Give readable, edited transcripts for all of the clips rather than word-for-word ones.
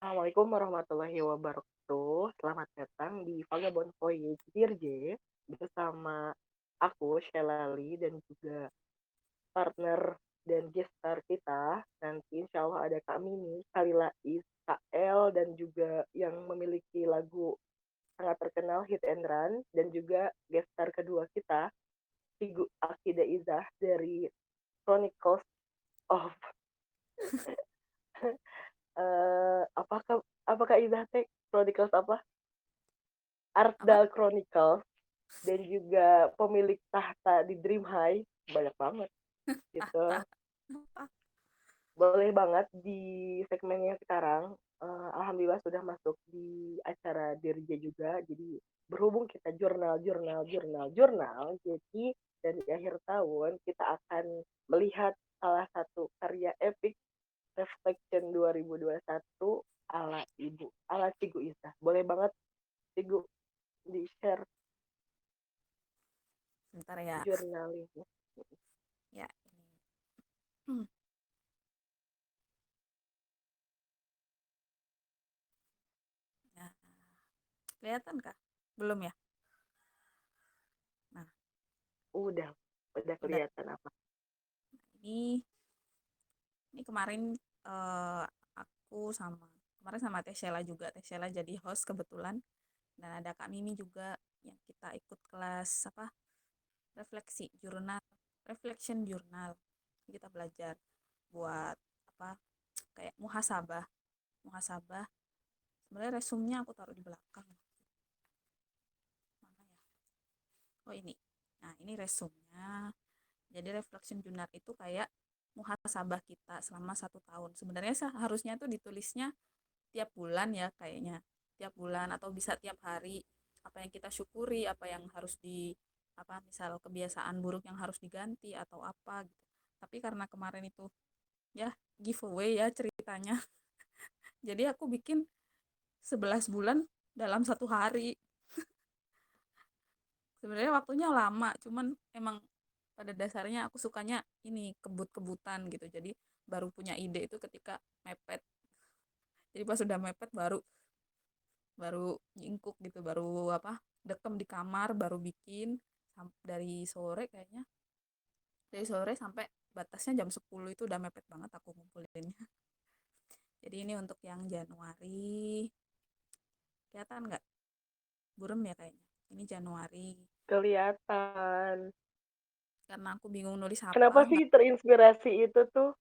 Assalamualaikum warahmatullahi wabarakatuh. Selamat datang di Vagabond Voyage Dear J bersama aku Shelali dan juga partner dan guest star kita. Nanti insya Allah ada Kak Mimi, Kalila Is, Kak El, dan juga yang memiliki lagu sangat terkenal Hit and Run, dan juga guest star kedua kita, Igu Akida Izah dari Chronicles of apakah apakah Izah teh Chronicles apa? Apa? Artdal Chronicles dan juga pemilik tahta di Dream High banyak banget gitu. Tahta apa? Boleh banget di segmennya sekarang. Alhamdulillah sudah masuk di acara Dirja juga. Jadi berhubung kita jurnal, jadi dan di akhir tahun kita akan melihat salah satu karya epic Reflection 2021 ala Ibu, ala Cigu Isa. Boleh banget Cigu di share Bentar ya. jurnalnya. Ya, ini. Hmm, Nah, kelihatan kah? Belum ya? Nah, Udah, udah udah. kelihatan apa. Ini ini kemarin eh, aku kemarin sama Teh Sheila juga. Teh Sheila jadi host kebetulan dan ada Kak Mimi juga yang kita ikut kelas apa? Refleksi jurnal, reflection jurnal. Kita belajar buat apa? Kayak muhasabah. Muhasabah. Sebenarnya resumnya aku taruh di belakang. Mana ya? Oh ini. Nah, ini resumnya. Jadi reflection journal itu kayak muhasabah kita selama 1 tahun. Sebenarnya seharusnya tuh ditulisnya tiap bulan ya kayaknya. Tiap bulan atau bisa tiap hari. Apa yang kita syukuri, apa yang harus apa misal kebiasaan buruk yang harus diganti atau apa gitu. Tapi karena kemarin itu ya giveaway ya ceritanya. Jadi aku bikin 11 bulan dalam 1 hari. Sebenarnya waktunya lama, cuman emang pada dasarnya aku sukanya ini kebut-kebutan gitu. Jadi baru punya ide itu ketika mepet. Jadi pas sudah mepet baru baru nyingkuk gitu, baru apa? Dekem di kamar baru bikin dari sore kayaknya. Dari sore sampai batasnya jam 10 itu udah mepet banget aku ngumpulinnya. Jadi ini untuk yang Januari. Kelihatan nggak? Burem ya kayaknya. Ini Januari. Kelihatan. Karena aku bingung nulis apa, Kenapa sih terinspirasi itu tuh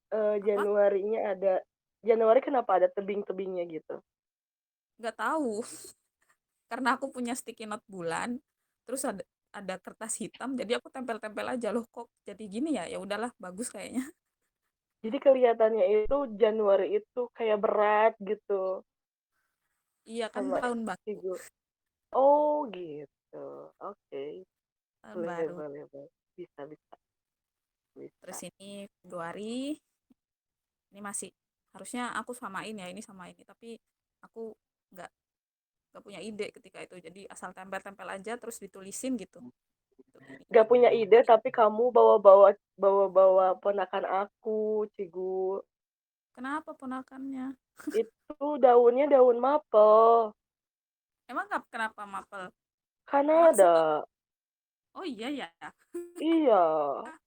apa? Januari kenapa ada tebing-tebingnya gitu? Nggak tahu. Karena aku punya sticky note bulan, terus ada kertas hitam, jadi aku tempel-tempel aja loh kok jadi gini ya, ya udahlah bagus kayaknya. Jadi kelihatannya itu Januari itu kayak berat gitu Iya kan sama tahun baru, Igu. Oh gitu. Oke. tahun Boleh, baru. boleh, boleh. Bisa, bisa, Terus bisa. ini Februari, ini masih harusnya aku samain ya ini sama ini, tapi aku nggak nggak punya ide ketika itu, jadi asal tempel-tempel aja terus ditulisin gitu. Tuh, ini Gak punya ide Januari. tapi kamu bawa-bawa ponakan aku, Cigu. Kenapa ponakannya? Itu daunnya daun maple. Emang nggak kenapa mapel? Emang suka? Kanada. Oh iya ya, Iya,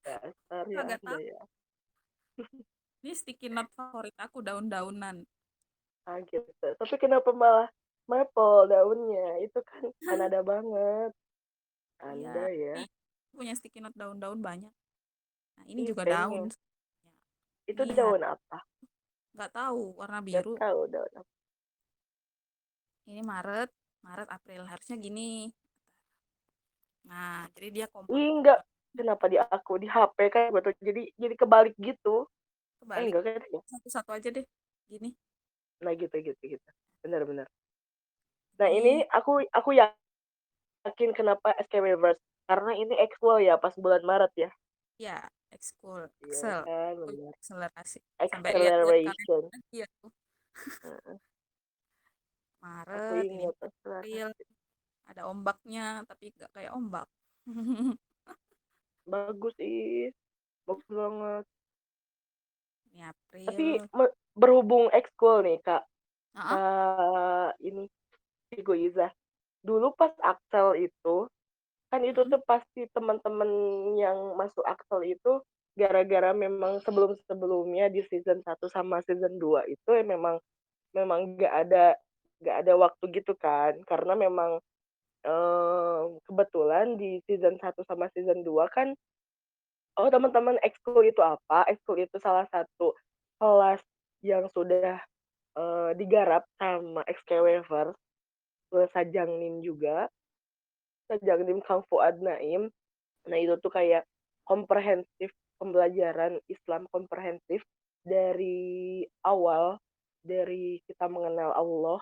dasar aku ya agak Anda tahu. ya. Ini sticky note favorit aku daun-daunan. Ah, gitu. Tapi kenapa malah maple daunnya? Itu kan Kanada banget. Iya, Anda ya. ini punya sticky note daun-daun banyak. Nah, ini Ih, juga daun. pengen. Ya, Itu ini daun apa? nggak tahu warna Gak biru. tahu daun apa. Ini Maret, Maret April harusnya gini. Nah, jadi dia kompak Ih, enggak. Kenapa di aku di HP kan betul. Jadi kebalik gitu. kebalik. Enggak kan ya. Satu-satu aja deh. Gini. Nah, gitu gitu gitu. Benar-benar. Nah, ini Ini aku yakin kenapa SK Reverse karena ini actual ya pas bulan Maret ya. ya ekskul, Iya Excel. kan, Aku benar. akselerasi. Sampai lihat-lihat kalian Acceleration. lagi ya tuh. Heeh. Aku Maret, ini ingat April. akselerasi. Ada ombaknya, tapi nggak kayak ombak. Bagus ih, bagus banget. Ini Tapi April. berhubung ekskul nih Kak, Ah, ini Vigo Iza. Dulu pas Axel itu, kan itu mm, tuh pasti teman-teman yang masuk Axel itu gara-gara memang sebelum-sebelumnya di season 1 sama season 2 itu ya memang memang nggak ada waktu gitu kan karena memang kebetulan di season 1 sama season 2 kan oh teman-teman ekskul itu apa? Ekskul itu salah satu kelas yang sudah digarap sama XK Waver, Sajang Nim juga, Sajang Nim Kang Fuad Naim. Nah itu tuh kayak komprehensif pembelajaran Islam komprehensif dari awal dari kita mengenal Allah,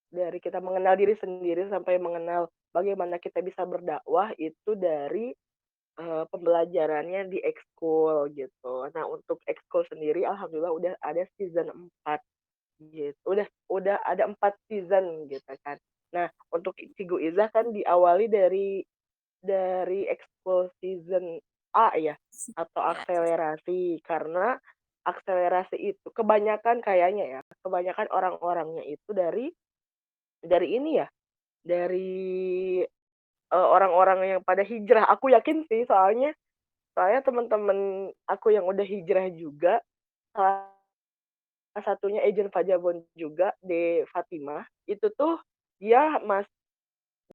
dari kita mengenal diri sendiri sampai mengenal bagaimana kita bisa berdakwah itu dari pembelajarannya di ekskul gitu. Nah untuk ekskul sendiri alhamdulillah udah ada season 4 gitu. Udah ada 4 season gitu kan. Nah untuk Cigu Iza kan diawali dari ekskul season A ya atau ya, akselerasi karena akselerasi itu kebanyakan kayaknya ya kebanyakan orang-orangnya itu dari ini ya dari orang-orang yang pada hijrah aku yakin sih soalnya teman-teman aku yang udah hijrah juga salah satunya agent Fajabon juga de Fatimah itu tuh dia mas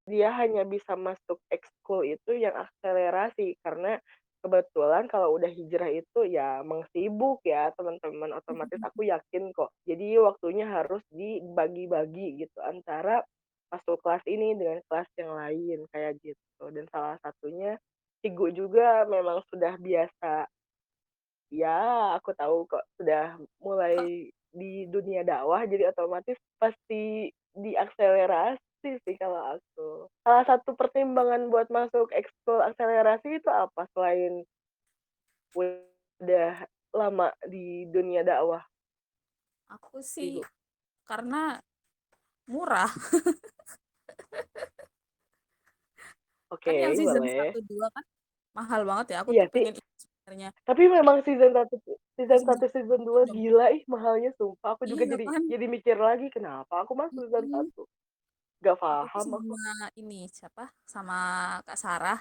dia hanya bisa masuk ekskul itu yang akselerasi karena kebetulan kalau udah hijrah itu ya mengsibuk ya teman-teman otomatis aku yakin kok jadi waktunya harus dibagi-bagi gitu antara masuk kelas ini dengan kelas yang lain kayak gitu dan salah satunya Cigu juga memang sudah biasa ya aku tahu kok sudah mulai di dunia dakwah jadi otomatis pasti diakselerasi sih kalau aku. Salah satu pertimbangan buat masuk ekskul akselerasi itu apa selain udah lama di dunia dakwah, aku sih Ibu? karena murah. Kan yang Oke, season boleh. satu 2 kan mahal banget ya. Aku Iya tuh sih, pengen ikut sebenarnya. tapi memang season Season satu 1 season 2 dong. gila ih mahalnya sumpah. Aku juga Iya jadi kan? jadi mikir lagi kenapa aku masuk season Mm-mm. satu. Gak Aku tuh paham aku. sama ini siapa? Sama Kak Sarah.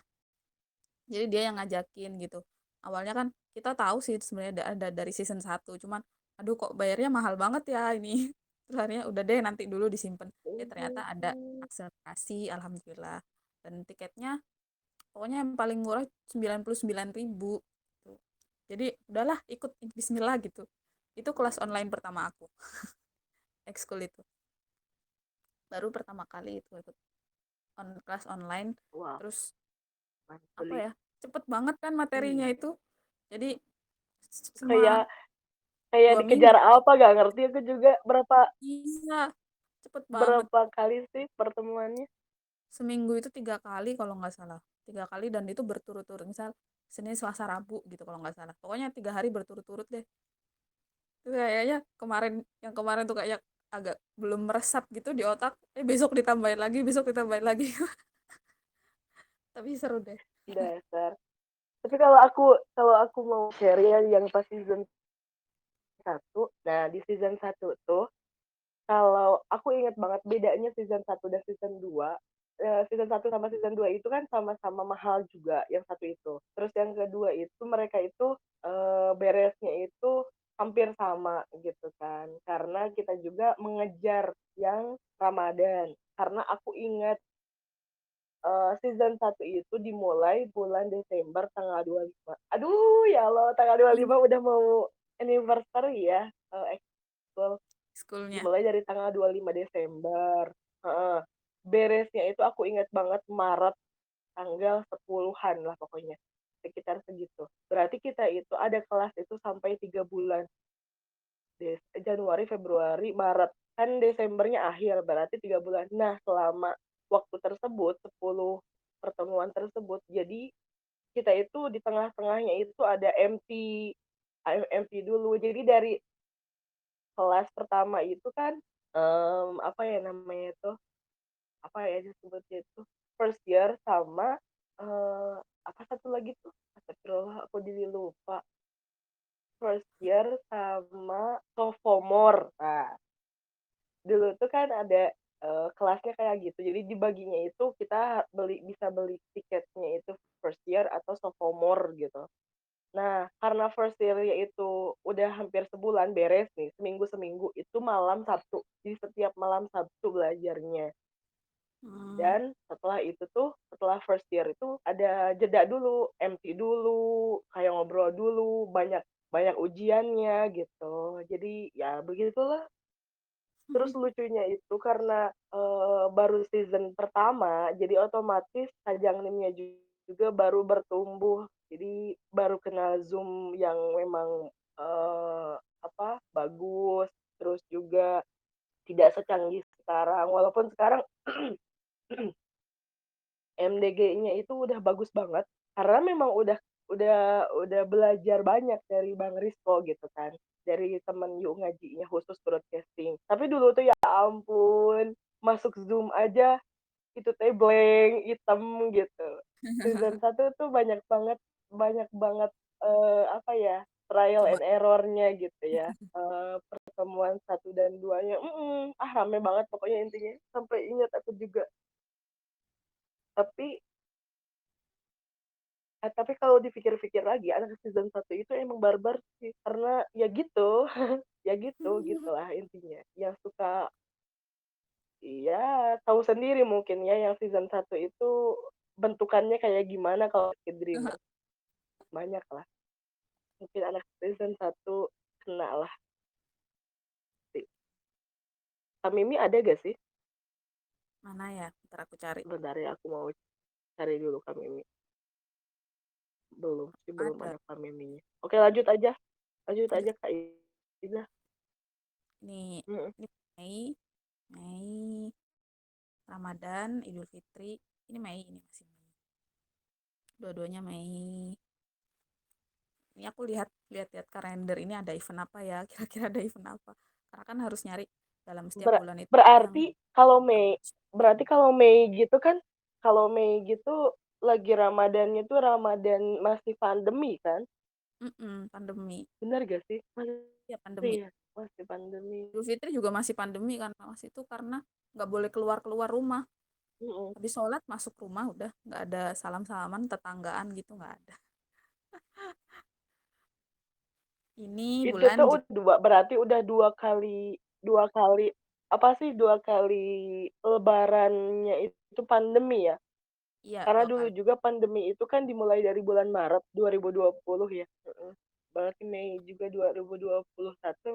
Jadi dia yang ngajakin gitu. Awalnya kan kita tahu sih sebenarnya ada dari season satu, cuman aduh kok bayarnya mahal banget ya ini. Terus akhirnya udah deh nanti dulu disimpan. Ternyata ada akselerasi alhamdulillah. Dan tiketnya pokoknya yang paling murah 99.000 gitu. Jadi udahlah ikut bismillah gitu. Itu kelas online pertama aku, ekskul itu. Baru pertama kali itu ikut kelas online. Wow, Terus apa mantul. ya? Cepet banget kan materinya Hmm. itu. Jadi cuma Kayak kayak 2 minggu dikejar deh. apa gak ngerti aku juga berapa Iya, cepet banget. berapa kali sih pertemuannya. Seminggu itu 3 kali kalau nggak salah. 3 kali dan itu berturut-turut. Misal Senin, Selasa, Rabu gitu kalau nggak salah. Pokoknya 3 hari berturut-turut deh. Itu kayaknya yang kemarin tuh kayak agak belum meresap gitu di otak. Besok ditambahin lagi, besok ditambahin lagi. Tapi seru deh. Dasar. Tapi kalau aku mau share ya yang pas season 1, nah di season 1 tuh kalau aku inget banget bedanya season 1 dan season 2, season 1 sama season 2 itu kan sama-sama mahal juga yang satu itu. Terus yang kedua itu mereka itu beresnya itu hampir sama gitu kan. Karena kita juga mengejar yang Ramadan. Karena aku ingat season 1 itu dimulai bulan Desember tanggal 25. Aduh, ya Allah, tanggal 25 udah mau anniversary ya. Ekskul Schoolnya. dimulai dari tanggal 25 Desember. Heeh. Beresnya itu aku ingat banget Maret tanggal 10-an lah pokoknya. Sekitar segitu. Berarti kita itu ada kelas itu sampai 3 bulan. Januari, Februari, Maret. Kan Desembernya akhir, berarti 3 bulan. Nah, selama waktu tersebut, 10 pertemuan tersebut, jadi kita itu di tengah-tengahnya itu ada MT dulu. Jadi dari kelas pertama itu kan, apa ya namanya itu, apa ya disebutnya itu, first year sama, apa satu lagi tuh, astagfirullah aku jadi lupa. First year sama sophomore. Nah, dulu tuh kan ada kelasnya kayak gitu. Jadi dibaginya itu kita bisa beli tiketnya itu first year atau sophomore gitu. Nah, karena first year-nya itu udah hampir sebulan beres nih, seminggu-seminggu itu malam Sabtu. Jadi setiap malam Sabtu belajarnya. Hmm. Dan setelah itu tuh, setelah first year itu ada jeda dulu, MT dulu, kayak ngobrol dulu, banyak banyak ujiannya gitu. Jadi ya begitulah. Terus lucunya itu karena baru season pertama, jadi otomatis Kajang Nimnya juga baru bertumbuh. Jadi baru kenal Zoom yang memang apa bagus, terus juga tidak secanggih sekarang. Walaupun sekarang MDG-nya itu udah bagus banget karena memang udah belajar banyak dari Bang Risco gitu kan, dari temen Yu ngajinya khusus broadcasting. Tapi dulu tuh ya ampun, masuk Zoom aja itu teh blank hitam gitu. Season satu tuh banyak banget apa ya, trial Coba. and error-nya gitu ya. Pertemuan satu dan duanya, rame banget pokoknya intinya. Sampai ingat aku juga. Tapi tapi kalau dipikir-pikir lagi anak season satu itu emang barbar sih karena ya gitu ya gitu gitulah intinya yang suka ya tahu sendiri mungkin ya yang season satu itu bentukannya kayak gimana kalau Squid Dreamer banyak lah mungkin anak season satu kena lah sih. Kak Mimi ada gak sih? Mana ya? Ntar aku cari. Bentar ya aku mau cari dulu Kak Mimi. Belum sih belum Ada. ada Kak Miminya. Oke lanjut aja Kak Iza. Ini, Mm-mm. ini Mei, Mei, Ramadan, Idul Fitri. Ini Mei, ini masih Mei. Dua-duanya Mei. Ini aku lihat kalender ini ada event apa ya? Kira-kira ada event apa? Karena kan harus nyari dalam setiap Ber- bulan itu yang berarti kalau Mei bagus. berarti kalau Mei gitu kan kalau Mei gitu lagi Ramadannya tuh Ramadan masih pandemi kan? Pandemi. Benar gak sih? Ya Masih pandemi. ya, masih pandemi. Idul Fitri juga masih pandemi kan Mas itu karena nggak boleh keluar rumah. Mm-mm. Habis sholat masuk rumah udah nggak ada salam-salaman tetanggaan gitu nggak ada. Ini Itu bulan tuh berarti udah dua kali apa sih 2 kali Lebarannya itu pandemi ya? iya Karena dua dulu kali. juga pandemi itu kan dimulai dari bulan Maret 2020 ya. Mm-mm. Berarti Mei juga 2021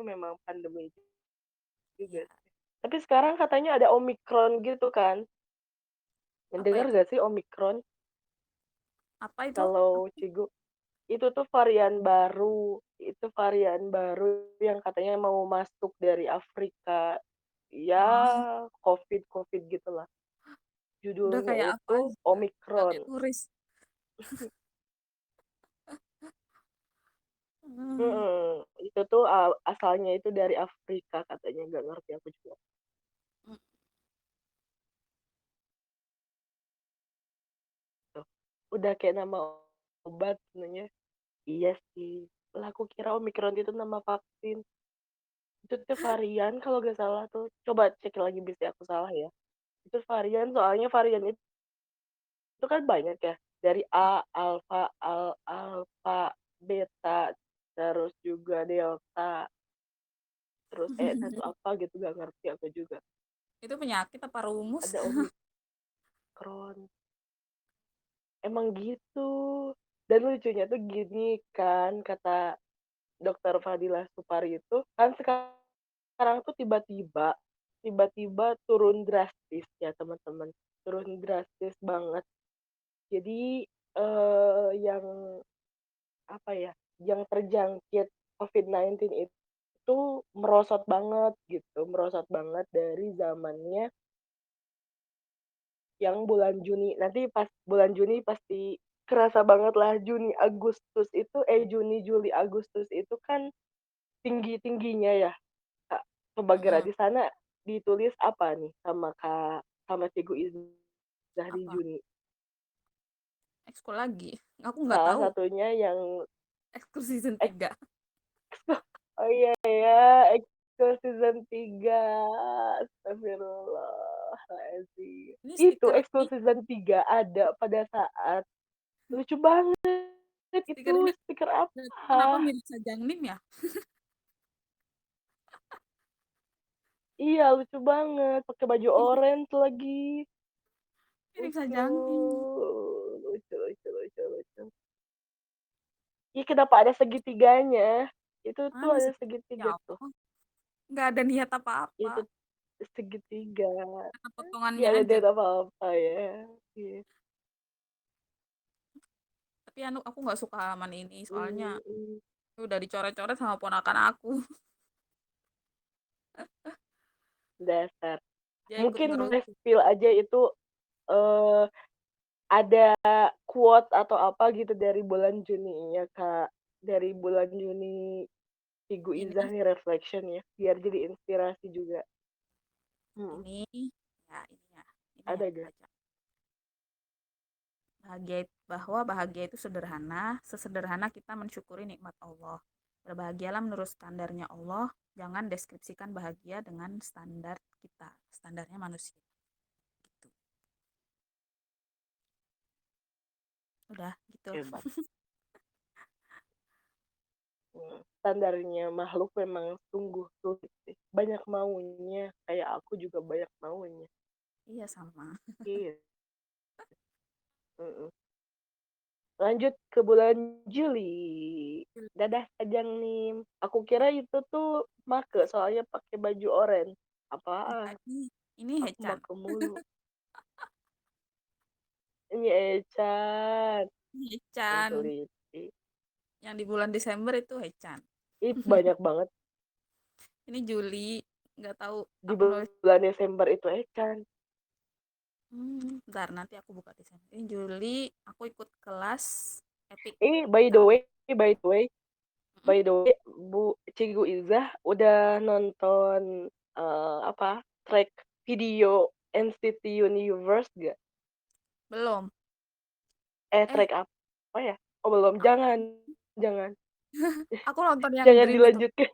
memang pandemi juga Iya. sih. Tapi sekarang katanya ada Omikron gitu kan? Apa Mendengar itu? gak sih Omikron? Apa itu? Kalau Cigu, itu tuh varian baru yang katanya mau masuk dari Afrika. Ya, Ah, COVID gitulah. udah Judulnya kayak apa itu aja. Udah Omikron. kayak turis. Hmm, Mm-mm. Itu tuh asalnya itu dari Afrika katanya, nggak ngerti aku juga. Tuh. Udah kayak nama obat sebenarnya. Iya sih. Lah aku kira Omikron itu nama vaksin. Itu tuh varian kalau nggak salah tuh. Coba cek lagi bisa aku salah ya. Itu varian soalnya varian itu kan banyak ya. Dari A, alfa, alfa, beta, terus juga delta, terus satu apa gitu gak ngerti aku juga. itu penyakit apa rumus? Ada Omikron. Emang gitu. Dan lucunya tuh gini kan, kata dokter Fadilah Supari itu, kan sekarang tuh tiba-tiba turun drastis ya teman-teman. Turun drastis banget. Jadi yang apa ya, yang terjangkit COVID-19 itu merosot banget dari zamannya yang bulan Juni. Nanti pas bulan Juni pasti kerasa banget lah Juni, Juli, Agustus itu kan tinggi-tingginya ya. Kak, coba gerak Mm-mm. di sana ditulis apa nih sama Cigu Izzah di Apa? Juni. Ekskul lagi? Aku nggak Salah tahu. satunya yang Ekskul season eh, 3. oh iya ya Season 3, astagfirullahaladzim. Ini Itu stiker EXO ini season 3 ada pada saat lucu banget stiker itu ini stiker kenapa apa? mirip Sajangnim ya? Iya lucu banget, pakai baju orange lagi. Mirip Lucu, Sajangnim. lucu, lucu, lucu, lucu. Ih, kenapa ada segitiganya? Itu tuh Mana ada sih? Ya segitiga tuh. Allah, nggak ada niat apa-apa. Itu segitiga. Kata Gak potongannya ada aja. data apa-apa ya. Iya. Tapi anu aku nggak suka halaman ini soalnya Mm, mm. udah dicoret-coret sama ponakan aku. Dasar. Dia ikut Mungkin boleh ngerusuh. feel aja itu eh ada quote atau apa gitu dari bulan Juni ya Kak. Dari bulan Juni Igu Izah Ini, nih reflection ya. Biar jadi inspirasi juga. ini, ya ini ya, ini ya Ada aku gak? baca. Bahwa bahagia itu sederhana, sesederhana kita mensyukuri nikmat Allah. Berbahagialah menurut standarnya Allah, jangan deskripsikan bahagia dengan standar kita, standarnya manusia. Gitu. Udah gitu. Hebat. Standarnya makhluk memang sungguh sulit sih. Banyak maunya. Kayak aku juga banyak maunya. Iya sama. Iya. Mm-mm. Lanjut ke bulan Juli. Dadah Ajang nih. Aku kira itu tuh make soalnya pakai baju oranye. Apaan? Enggak, ini Aku Hechan. make mulu. Ini Echan. Yang Hechan. teliti. Yang di bulan Desember itu Hechan. Ih, banyak banget. Ini Juli, nggak tahu Di aku nulis. bulan Desember itu Echan. Bentar nanti aku buka Desember. Ini Juli, aku ikut kelas Epic By the Kamu. way, by the way, Mm, Bu Cigu Izah udah nonton apa track video NCT Universe gak? belum. Track apa ya? Oh belum, Aku, jangan, aku nonton yang jangan Dream itu. dilanjutkan.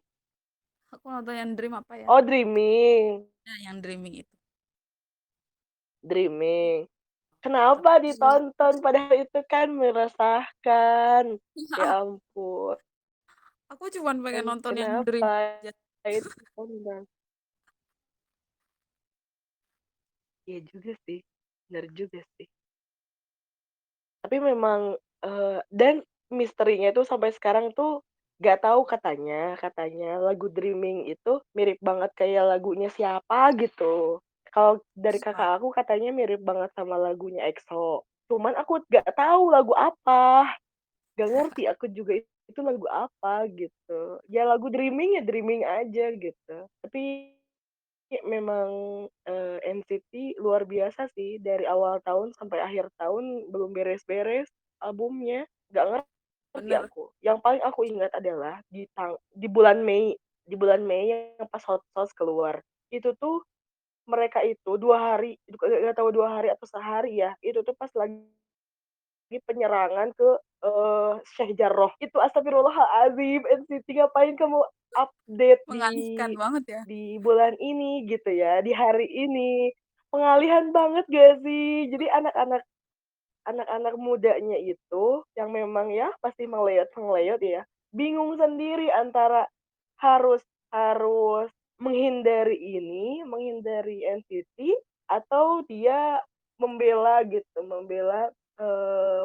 Aku nonton yang Dream apa ya? Oh Dreaming, Nah, yang Dreaming itu. Dreaming. Sampai Kenapa Juli. ditonton padahal itu kan meresahkan. Ya ampun, Aku cuma pengen nonton yang Dream kenapa aja. itu ditonton? Iya juga sih, benar juga sih. Tapi memang dan misterinya itu sampai sekarang tuh gak tahu katanya lagu Dreaming itu mirip banget kayak lagunya siapa gitu. Kalau dari Siapa? kakak aku katanya mirip banget sama lagunya EXO. Cuman aku gak tahu lagu apa, gak ngerti aku juga itu lagu apa gitu. Ya lagu Dreaming ya Dreaming aja gitu. Tapi memang NCT luar biasa sih dari awal tahun sampai akhir tahun belum beres-beres albumnya. Gak ngerti Bener. aku. Yang paling aku ingat adalah di bulan Mei, di bulan Mei yang pas Hot Sauce keluar. Itu tuh mereka itu 2 hari, gak tahu 2 hari atau sehari ya. Itu tuh pas lagi penyerangan ke Syekh Jarrah. Itu astagfirullahalazim, NCT ngapain kamu update Mengalihkan banget ya. di bulan ini gitu ya, di hari ini. Pengalihan banget gak sih? Jadi anak-anak mudanya itu yang memang ya pasti meleot ya, bingung sendiri antara harus harus menghindari NCT atau dia membela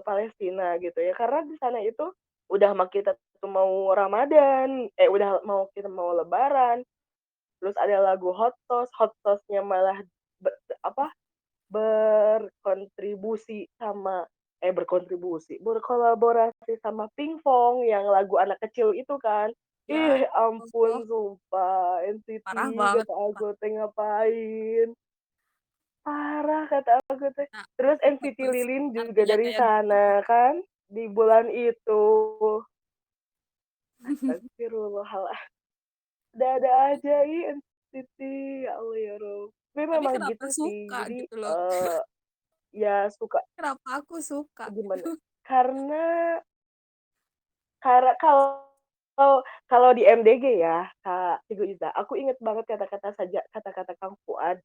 Palestina gitu ya, karena di sana itu udah mau kita tuh mau Ramadan, udah mau kita mau Lebaran, terus ada lagu Hot Sauce-nya malah apa berkolaborasi sama Pinkfong yang lagu anak kecil itu kan. Ya, Ampun Allah, sumpah NCT parah banget. kata aku teh ngapain, parah kata aku teh. Nah, Terus NCT terus Lilin juga artinya dari kayak gitu. sana kan di bulan itu. Astagfirullahaladzim, ada aja NCT, ya Allah ya Rob. Tapi Tapi memang kenapa gitu sih, suka jadi gitu loh. ya suka Kenapa aku suka gimana, gitu. karena kalau Kalau kalau di MDG ya, Kak Igu Iza, aku inget banget kata-kata Kang Fuad,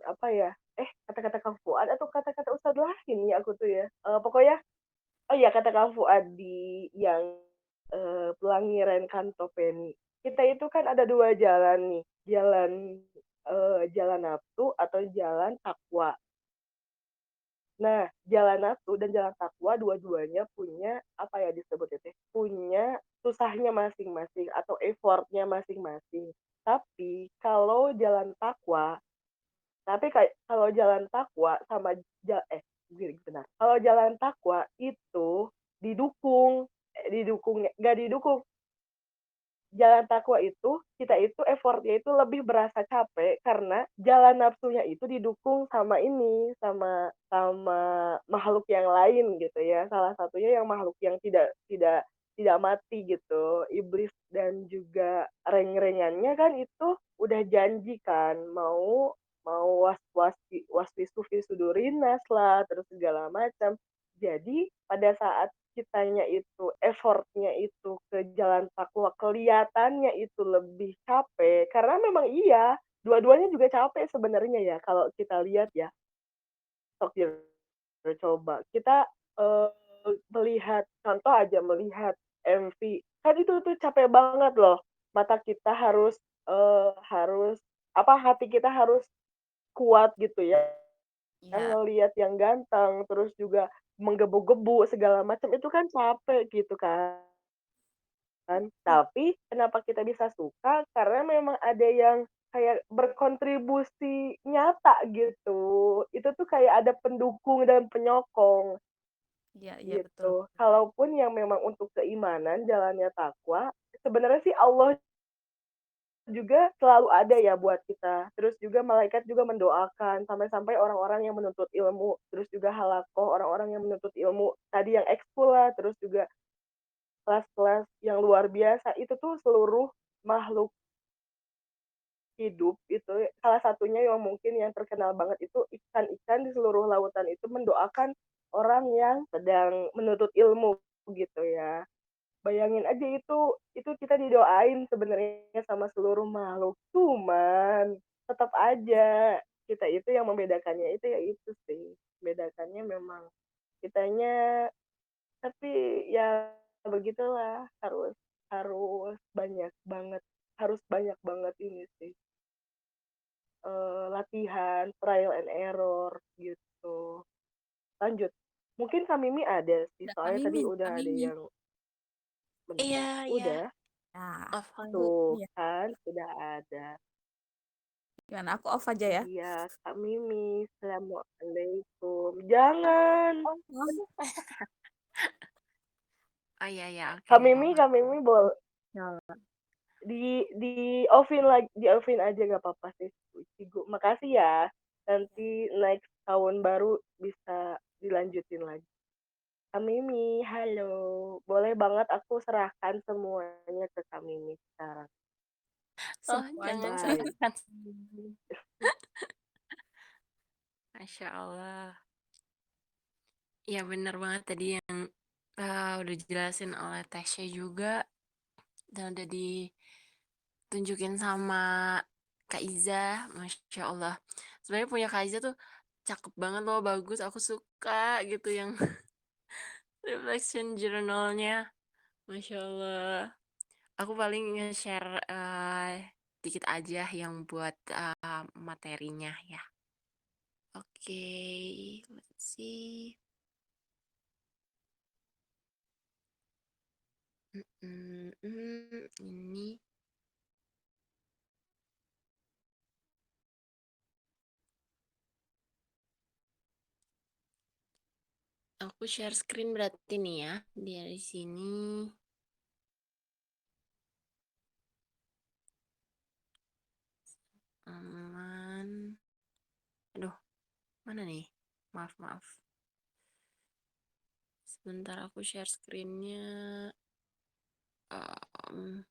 apa ya, kata-kata Kang Fuad atau kata-kata Ustadz lain ya aku tuh ya, pokoknya oh iya kata Kang Fuad di yang, Pelangi Renkantopeni. Kita itu kan ada 2 jalan nih, jalan nafsu atau jalan takwa. Nah, jalan nafsu dan jalan takwa dua-duanya punya, apa ya disebutnya teh, punya susahnya masing-masing atau effort-nya masing-masing. Tapi kalau jalan takwa tapi kayak kalau jalan takwa sama gini, benar. Kalau jalan takwa itu didukung, nggak didukung, jalan takwa itu kita itu effortnya itu lebih berasa capek karena jalan nafsunya itu didukung sama ini sama sama makhluk yang lain gitu ya, salah satunya yang makhluk yang tidak mati gitu, iblis dan juga reng-rengannya kan itu udah janji kan mau mau waswisi sudurinas lah terus segala macam. Jadi pada saat kitanya itu effortnya itu ke jalan takwa kelihatannya itu lebih capek karena memang iya dua-duanya juga capek sebenarnya ya kalau kita lihat ya, sok coba kita eh, melihat contoh aja melihat MV kan itu tuh capek banget loh, mata kita harus apa hati kita harus kuat gitu ya Iya, ngelihat yang ganteng terus juga menggebu-gebu segala macam itu kan capek gitu kan. tuh. Tapi kenapa kita bisa suka, karena memang ada yang kayak berkontribusi nyata gitu. Itu tuh kayak ada pendukung dan penyokong Iya, iya betul. gitu. Kalaupun yang memang untuk keimanan, jalannya takwa, sebenarnya sih Allah juga selalu ada ya buat kita. Terus juga malaikat juga mendoakan sampai-sampai orang-orang yang menuntut ilmu, terus juga halakoh orang-orang yang menuntut ilmu tadi yang ekskul lah, terus juga kelas-kelas yang luar biasa itu tuh seluruh makhluk hidup itu salah satunya yang mungkin yang terkenal banget itu ikan-ikan di seluruh lautan itu mendoakan orang yang sedang menuntut ilmu gitu ya. Bayangin aja itu kita didoain sebenarnya sama seluruh makhluk. Cuman tetap aja kita itu yang membedakannya itu ya itu sih. Bedakannya memang kitanya tapi ya begitulah harus harus banyak banget harus banyak banget ini sih latihan trial and error gitu. Lanjut, mungkin Kak Mimi ada sih Udah soalnya kami tadi min, udah kami ada min. yang Iya, bentar iya. udah Nah, Off itu dulu. tuh dia. kan sudah ada. Gimana? Aku off aja ya. Iya Kak Mimi, assalamualaikum, jangan Oh, oh iya, iya. Oke, Kak nggak Mimi apa-apa. Kak Mimi boleh Ya. di offin aja nggak apa-apa sih Ibu. Makasih ya, nanti next tahun baru bisa dilanjutin lagi. Kak Mimi, halo. Boleh banget aku serahkan semuanya ke Kak Mimi sekarang. Oh, Semuanya. jangan Baik. serahkan. Masya Allah. Ya, bener banget tadi yang udah jelasin oleh Tasya juga. Dan udah ditunjukin sama Kak Iza. Masya Allah. Sebenarnya punya Kak Iza tuh cakep banget loh, bagus. Aku suka gitu yang reflection journalnya. Masya Allah. Aku paling nge-share dikit aja yang buat materinya ya. Oke, let's see. Ini aku share screen berarti nih ya. Dari sini aman. Aduh, mana nih? Maaf, maaf. Sebentar aku share screennya. Um,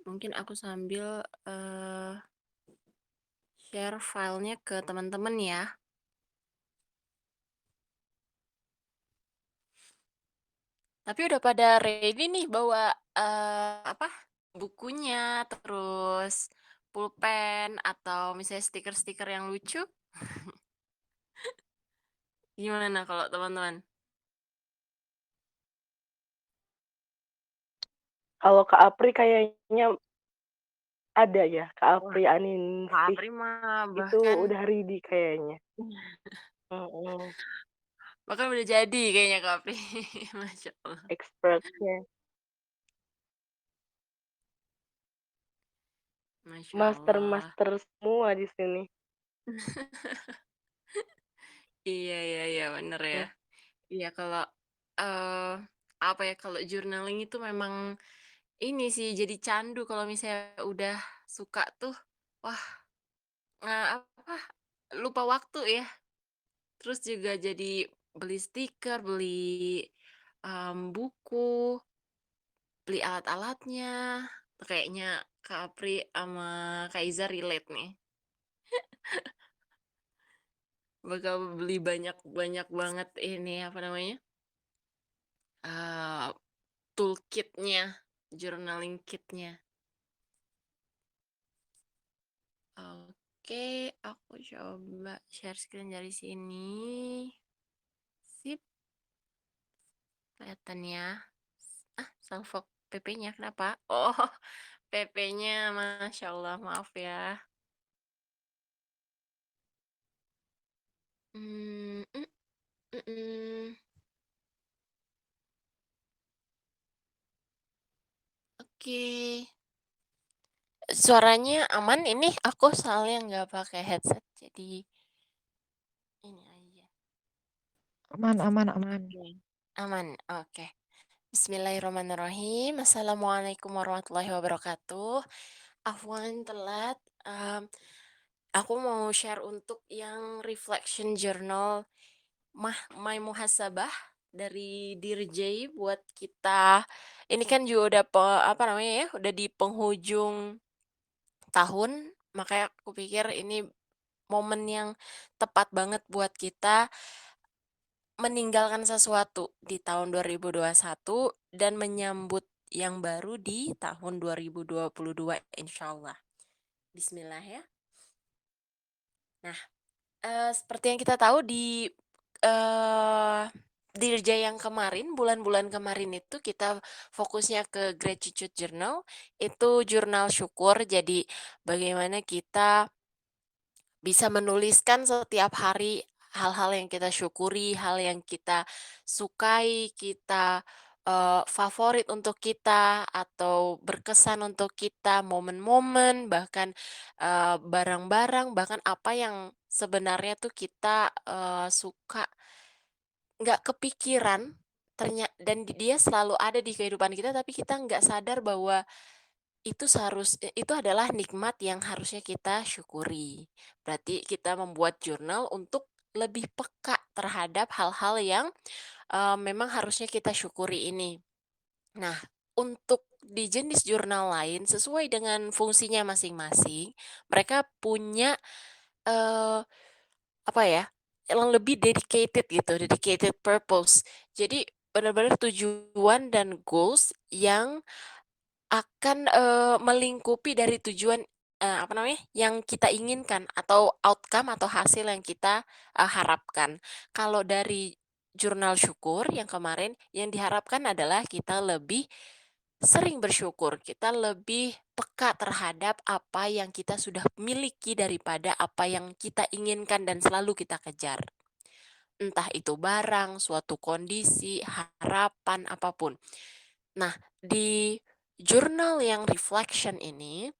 Mungkin aku sambil share filenya ke teman-teman ya. Tapi udah pada ready nih bawa apa? Bukunya, terus pulpen atau misalnya stiker-stiker yang lucu. Gimana kalau teman-teman? Kalau Kak Apri kayaknya ada ya, Kak Wah, Apri Kak Aningsih Apri mah itu bahkan udah ready kayaknya. Mhm, bahkan udah jadi kayaknya Kak Apri. Masya Allah. expert-nya, Masya Allah. master-master semua di sini. Iya, bener ya. Mhm. Iya, kalau eh apa ya, kalau journaling itu memang ini sih jadi candu kalau misalnya udah suka tuh, wah, apa, lupa waktu ya. Terus juga jadi beli stiker, beli buku, beli alat-alatnya. Kayaknya Kak Apri sama Kak Iza relate nih. Bakal beli banyak banget ini apa namanya? eh toolkitnya, journaling kitnya. Oke, aku coba share screen dari sini. Sip, kelihatan ya. Salvo PP-nya kenapa? Oh, PP-nya Masya Allah, maaf ya. Hmm, mm, mm, mm. Oke, suaranya aman ini. Aku soalnya nggak pakai headset, jadi ini aja. Aman, aman, aman. Oke, aman. Oke. Bismillahirrahmanirrahim. Assalamualaikum warahmatullahi wabarakatuh. Afwan telat. Aku mau share untuk yang reflection journal My Muhasabah dari Dirjay buat kita. Ini kan juga udah apa namanya ya, udah di penghujung tahun, makanya aku pikir ini momen yang tepat banget buat kita meninggalkan sesuatu di tahun 2021 dan menyambut yang baru di tahun 2022 insyaallah. Bismillah ya. Nah, seperti yang kita tahu di eh Dirja yang kemarin, bulan-bulan kemarin itu kita fokusnya ke gratitude journal, itu jurnal syukur. Jadi bagaimana kita bisa menuliskan setiap hari hal-hal yang kita syukuri, hal yang kita sukai, kita favorit untuk kita atau berkesan untuk kita, momen-momen, bahkan barang-barang, bahkan apa yang sebenarnya tuh kita suka nggak kepikiran dan dia selalu ada di kehidupan kita, tapi kita nggak sadar bahwa itu adalah nikmat yang harusnya kita syukuri. Berarti kita membuat jurnal untuk lebih peka terhadap hal-hal yang memang harusnya kita syukuri ini. Nah, untuk di jenis jurnal lain sesuai dengan fungsinya masing-masing, mereka punya eh, apa ya, yang lebih dedicated purpose. Jadi benar-benar tujuan dan goals yang akan melingkupi dari tujuan apa namanya, yang kita inginkan atau outcome atau hasil yang kita harapkan. Kalau dari jurnal syukur yang kemarin, yang diharapkan adalah kita lebih sering bersyukur, kita lebih peka terhadap apa yang kita sudah miliki daripada apa yang kita inginkan dan selalu kita kejar. Entah itu barang, suatu kondisi, harapan, apapun. Nah, di jurnal yang reflection ini,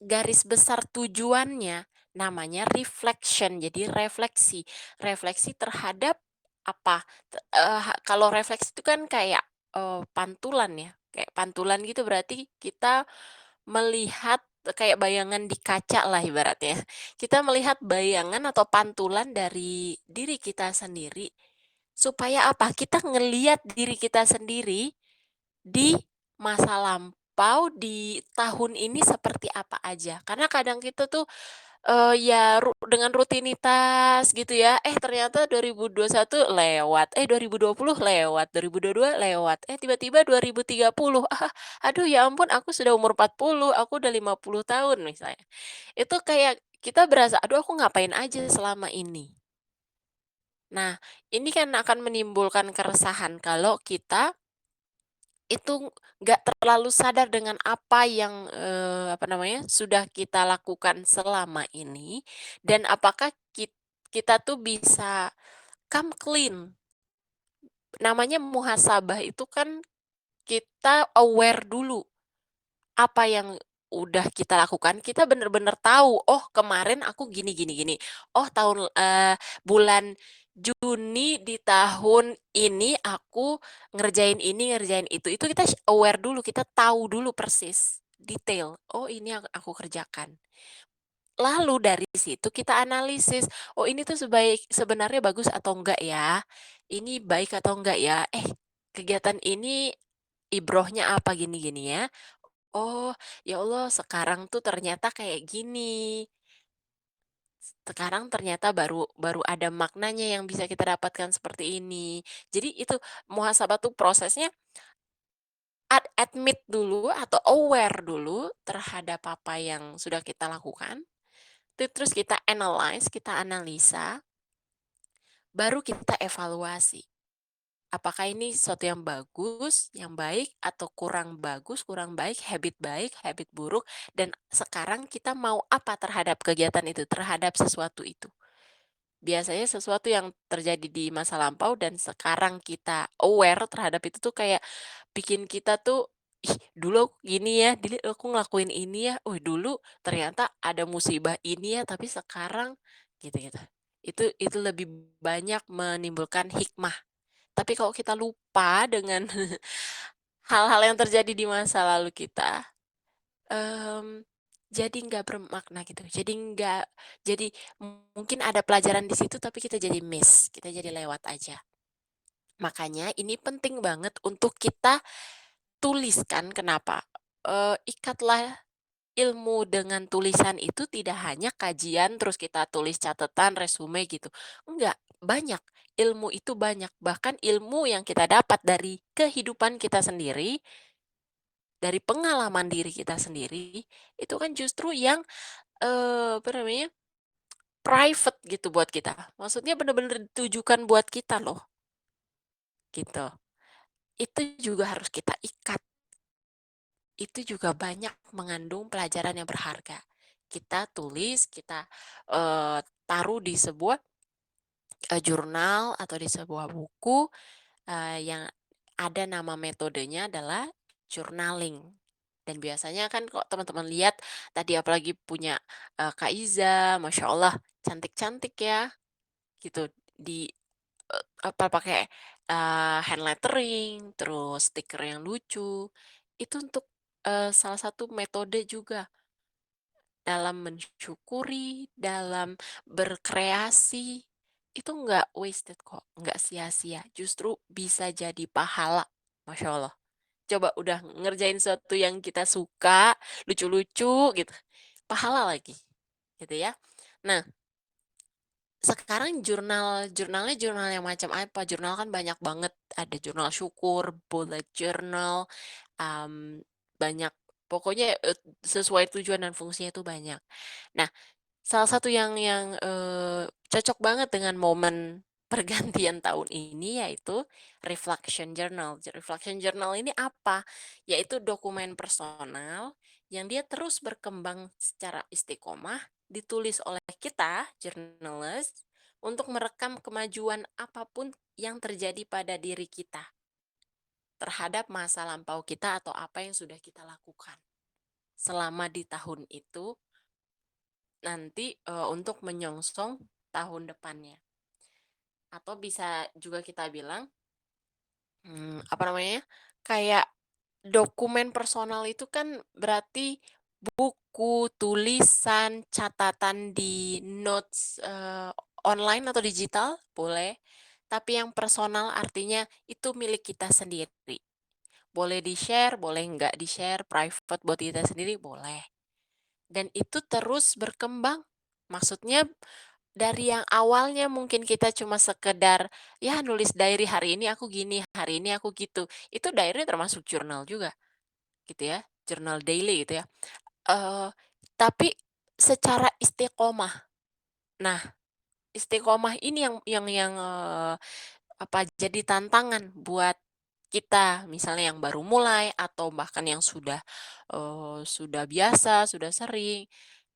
garis besar tujuannya namanya reflection, jadi refleksi. Refleksi terhadap apa? Kalau refleksi itu kan kayak pantulan ya, kayak pantulan gitu berarti kita melihat kayak bayangan di kaca lah ibaratnya. Kita melihat bayangan atau pantulan dari diri kita sendiri supaya apa? Kita ngeliat diri kita sendiri di masa lampau lampau di tahun ini seperti apa aja. Karena kadang kita tuh, dengan rutinitas gitu ya, ternyata 2021 lewat, 2020 lewat, 2022 lewat, tiba-tiba 2030, aduh ya ampun aku sudah umur 40, aku udah 50 tahun misalnya. Itu kayak kita berasa, "Aduh aku ngapain aja selama ini?" Nah, ini kan akan menimbulkan keresahan kalau kita itu nggak terlalu sadar dengan apa yang, sudah kita lakukan selama ini, dan apakah kita tuh bisa come clean. Namanya muhasabah itu kan kita aware dulu, apa yang udah kita lakukan, kita bener-bener tahu, "Oh kemarin aku gini gini gini. Oh bulan Juni di tahun ini aku ngerjain ini, ngerjain itu." Itu kita aware dulu, kita tahu dulu persis, detail, "Oh ini yang aku kerjakan." Lalu dari situ kita analisis, "Oh ini tuh sebenarnya bagus atau enggak ya? Ini baik atau enggak ya? Kegiatan ini ibrohnya apa gini gini ya? Oh, ya Allah sekarang tuh ternyata kayak gini. Sekarang ternyata baru baru ada maknanya yang bisa kita dapatkan seperti ini." Jadi itu muhasabah tuh prosesnya admit dulu atau aware dulu terhadap apa yang sudah kita lakukan, terus kita analyze, kita analisa, baru kita evaluasi. Apakah ini sesuatu yang bagus, yang baik, atau kurang bagus, kurang baik, habit buruk, dan sekarang kita mau apa terhadap kegiatan itu, terhadap sesuatu itu. Biasanya sesuatu yang terjadi di masa lampau dan sekarang kita aware terhadap itu tuh kayak bikin kita tuh, "Ih, dulu aku gini ya, dulu aku ngelakuin ini ya, oh dulu ternyata ada musibah ini ya, tapi sekarang," gitu-gitu. Itu lebih banyak menimbulkan hikmah. Tapi kalau kita lupa dengan hal-hal yang terjadi di masa lalu kita, mmm, jadi nggak bermakna gitu. Jadi mungkin ada pelajaran di situ tapi kita jadi miss, kita jadi lewat aja. Makanya ini penting banget untuk kita tuliskan. Kenapa? Ikatlah ilmu dengan tulisan itu tidak hanya kajian terus kita tulis catatan, resume gitu. Enggak, banyak. Ilmu itu banyak. Bahkan ilmu yang kita dapat dari kehidupan kita sendiri, dari pengalaman diri kita sendiri, itu kan justru yang, apa namanya, private gitu buat kita. Maksudnya benar-benar ditujukan buat kita loh, gitu. Itu juga harus kita ikat. Itu juga banyak mengandung pelajaran yang berharga. Kita tulis, kita, taruh di sebuah, jurnal atau di sebuah buku, yang ada nama metodenya adalah journaling. Dan biasanya kan kalau teman-teman lihat tadi apalagi punya, Kak Iza, masya Allah cantik-cantik ya, gitu, di pakai, hand lettering, terus stiker yang lucu, itu untuk, salah satu metode juga dalam mensyukuri, dalam berkreasi, itu nggak wasted kok, nggak sia-sia, justru bisa jadi pahala, masya Allah. Coba udah ngerjain sesuatu yang kita suka, lucu-lucu gitu, pahala lagi, gitu ya. Nah, sekarang jurnalnya jurnal yang macam apa? Jurnal kan banyak banget, ada jurnal syukur, bullet journal, banyak, pokoknya, sesuai tujuan dan fungsinya itu banyak. Nah, salah satu yang, cocok banget dengan momen pergantian tahun ini yaitu reflection journal. Reflection journal ini apa? Yaitu dokumen personal yang dia terus berkembang secara istiqomah, ditulis oleh kita, journalist, untuk merekam kemajuan apapun yang terjadi pada diri kita terhadap masa lampau kita atau apa yang sudah kita lakukan selama di tahun itu nanti, untuk menyongsong tahun depannya. Atau bisa juga kita bilang, apa namanya, kayak dokumen personal itu kan berarti buku, tulisan, catatan di notes, online atau digital, boleh. Tapi yang personal artinya itu milik kita sendiri. Boleh di-share, boleh nggak di-share, private buat kita sendiri boleh. Dan itu terus berkembang. Maksudnya dari yang awalnya mungkin kita cuma sekedar, ya nulis diary hari ini aku gini, hari ini aku gitu. Itu diary termasuk jurnal juga gitu ya, jurnal daily gitu ya. Eee, tapi secara istiqomah. Nah, istiqomah ini jadi tantangan buat kita, misalnya yang baru mulai atau bahkan yang sudah biasa, sudah sering,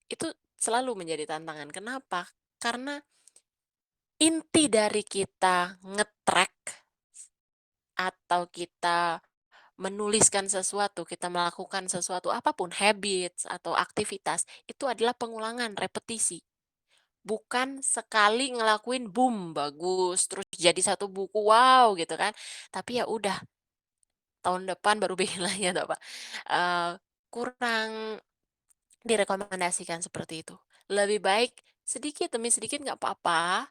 itu selalu menjadi tantangan. Kenapa? Karena inti dari kita nge-track atau kita menuliskan sesuatu, kita melakukan sesuatu, apapun habits atau aktivitas, itu adalah pengulangan, repetisi. Bukan sekali ngelakuin boom, bagus, terus jadi satu buku, wow gitu kan. Tapi ya udah, tahun depan baru bikin lagi atau apa. Eee, kurang direkomendasikan seperti itu. Lebih baik sedikit demi sedikit nggak apa-apa,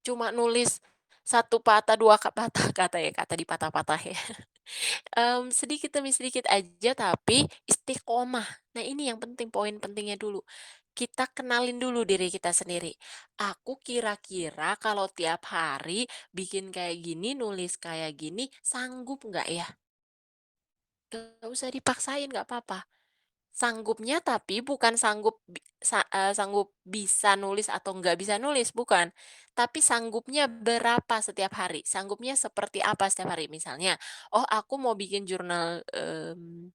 cuma nulis satu patah, 2 patah kata ya, kata dipatah-patah ya. Sedikit demi sedikit aja tapi istiqomah. Nah ini yang penting, poin pentingnya dulu. Kita kenalin dulu diri kita sendiri. Aku kira-kira kalau tiap hari bikin kayak gini, nulis kayak gini, sanggup nggak ya? Nggak usah dipaksain, nggak apa-apa. Sanggupnya tapi bukan sanggup bisa nulis atau nggak bisa nulis, bukan. Tapi sanggupnya berapa setiap hari, sanggupnya seperti apa setiap hari. Misalnya, oh aku mau bikin jurnal,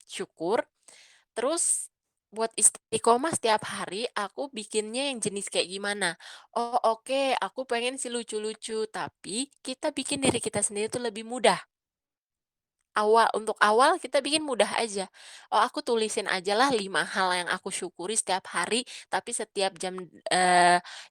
syukur, terus buat istiqomah setiap hari aku bikinnya yang jenis kayak gimana. Oh oke, aku pengen sih lucu-lucu, tapi kita bikin diri kita sendiri tuh lebih mudah. Untuk awal kita bikin mudah aja. Oh, aku tulisin ajalah 5 hal yang aku syukuri setiap hari, tapi setiap jam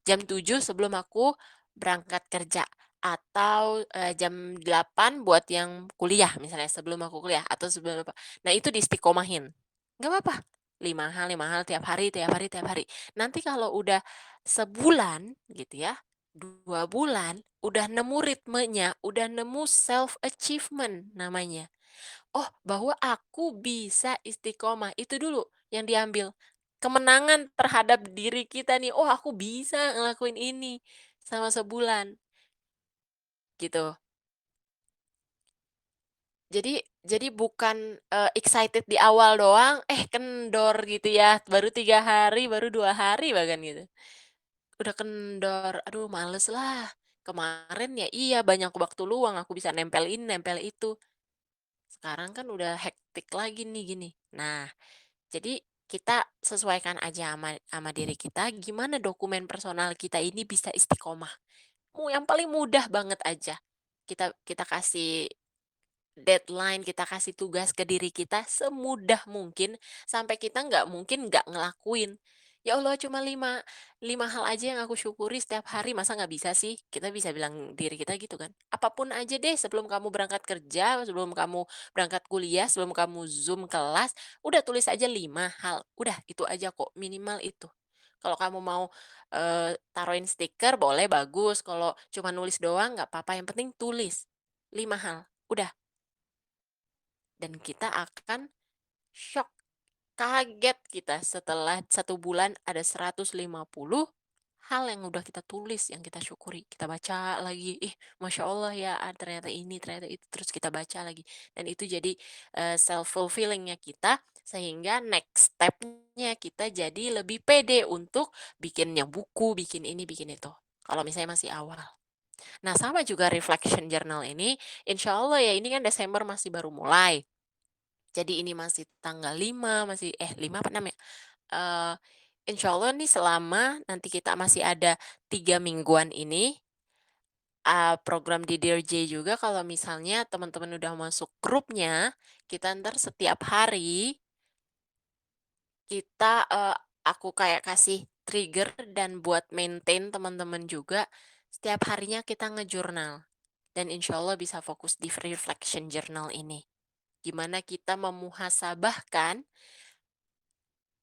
7 sebelum aku berangkat kerja. Atau, jam 8 buat yang kuliah misalnya, sebelum aku kuliah atau sebelum apa. Nah, itu diistiqomahin. Nggak apa-apa, 5 hal tiap hari tiap hari tiap hari. Nanti kalau udah sebulan gitu ya, 2 bulan, udah nemu ritmenya, udah nemu self achievement namanya. Oh, bahwa aku bisa istiqomah, itu dulu yang diambil. Kemenangan terhadap diri kita nih, "Oh, aku bisa ngelakuin ini selama sebulan," gitu. Jadi bukan, excited di awal doang, kendor gitu ya, baru 3 hari, baru 2 hari bahkan gitu. Udah kendor, aduh males lah. Kemarin ya iya banyak waktu luang, aku bisa nempel ini, nempel itu. Sekarang kan udah hektik lagi nih gini. Nah, jadi kita sesuaikan aja sama diri kita, gimana dokumen personal kita ini bisa istiqomah. Yang paling mudah banget aja. Kita kita kasih deadline, kita kasih tugas ke diri kita semudah mungkin, sampai kita nggak mungkin nggak ngelakuin. Ya Allah cuma lima hal aja yang aku syukuri setiap hari, masa nggak bisa sih? Kita bisa bilang diri kita gitu kan. Apapun aja deh sebelum kamu berangkat kerja, sebelum kamu berangkat kuliah, sebelum kamu Zoom kelas, udah tulis aja 5 hal. Udah itu aja kok, minimal itu. Kalau kamu mau, taruhin stiker boleh bagus, kalau cuma nulis doang nggak apa-apa, yang penting tulis 5 hal, udah. Dan kita akan syok, kaget kita setelah 1 bulan ada 150 hal yang udah kita tulis, yang kita syukuri. Kita baca lagi, ih Masya Allah ya, ternyata ini, ternyata itu, terus kita baca lagi. Dan itu jadi self-fulfillingnya kita, sehingga next step-nya kita jadi lebih pede untuk bikin yang buku, bikin ini, bikin itu. Kalau misalnya masih awal. Nah sama juga reflection journal ini, insya Allah ya ini kan Desember masih baru mulai. Jadi ini masih tanggal 5 masih 5 apa 6 ya? Eee, Allah nih selama nanti kita masih ada 3 mingguan ini, program di Dear J juga kalau misalnya teman-teman udah masuk grupnya, kita ntar setiap hari aku kayak kasih trigger dan buat maintain teman-teman juga, setiap harinya kita ngejurnal. Dan insya Allah bisa fokus di reflection journal ini. Gimana kita memuhasabahkan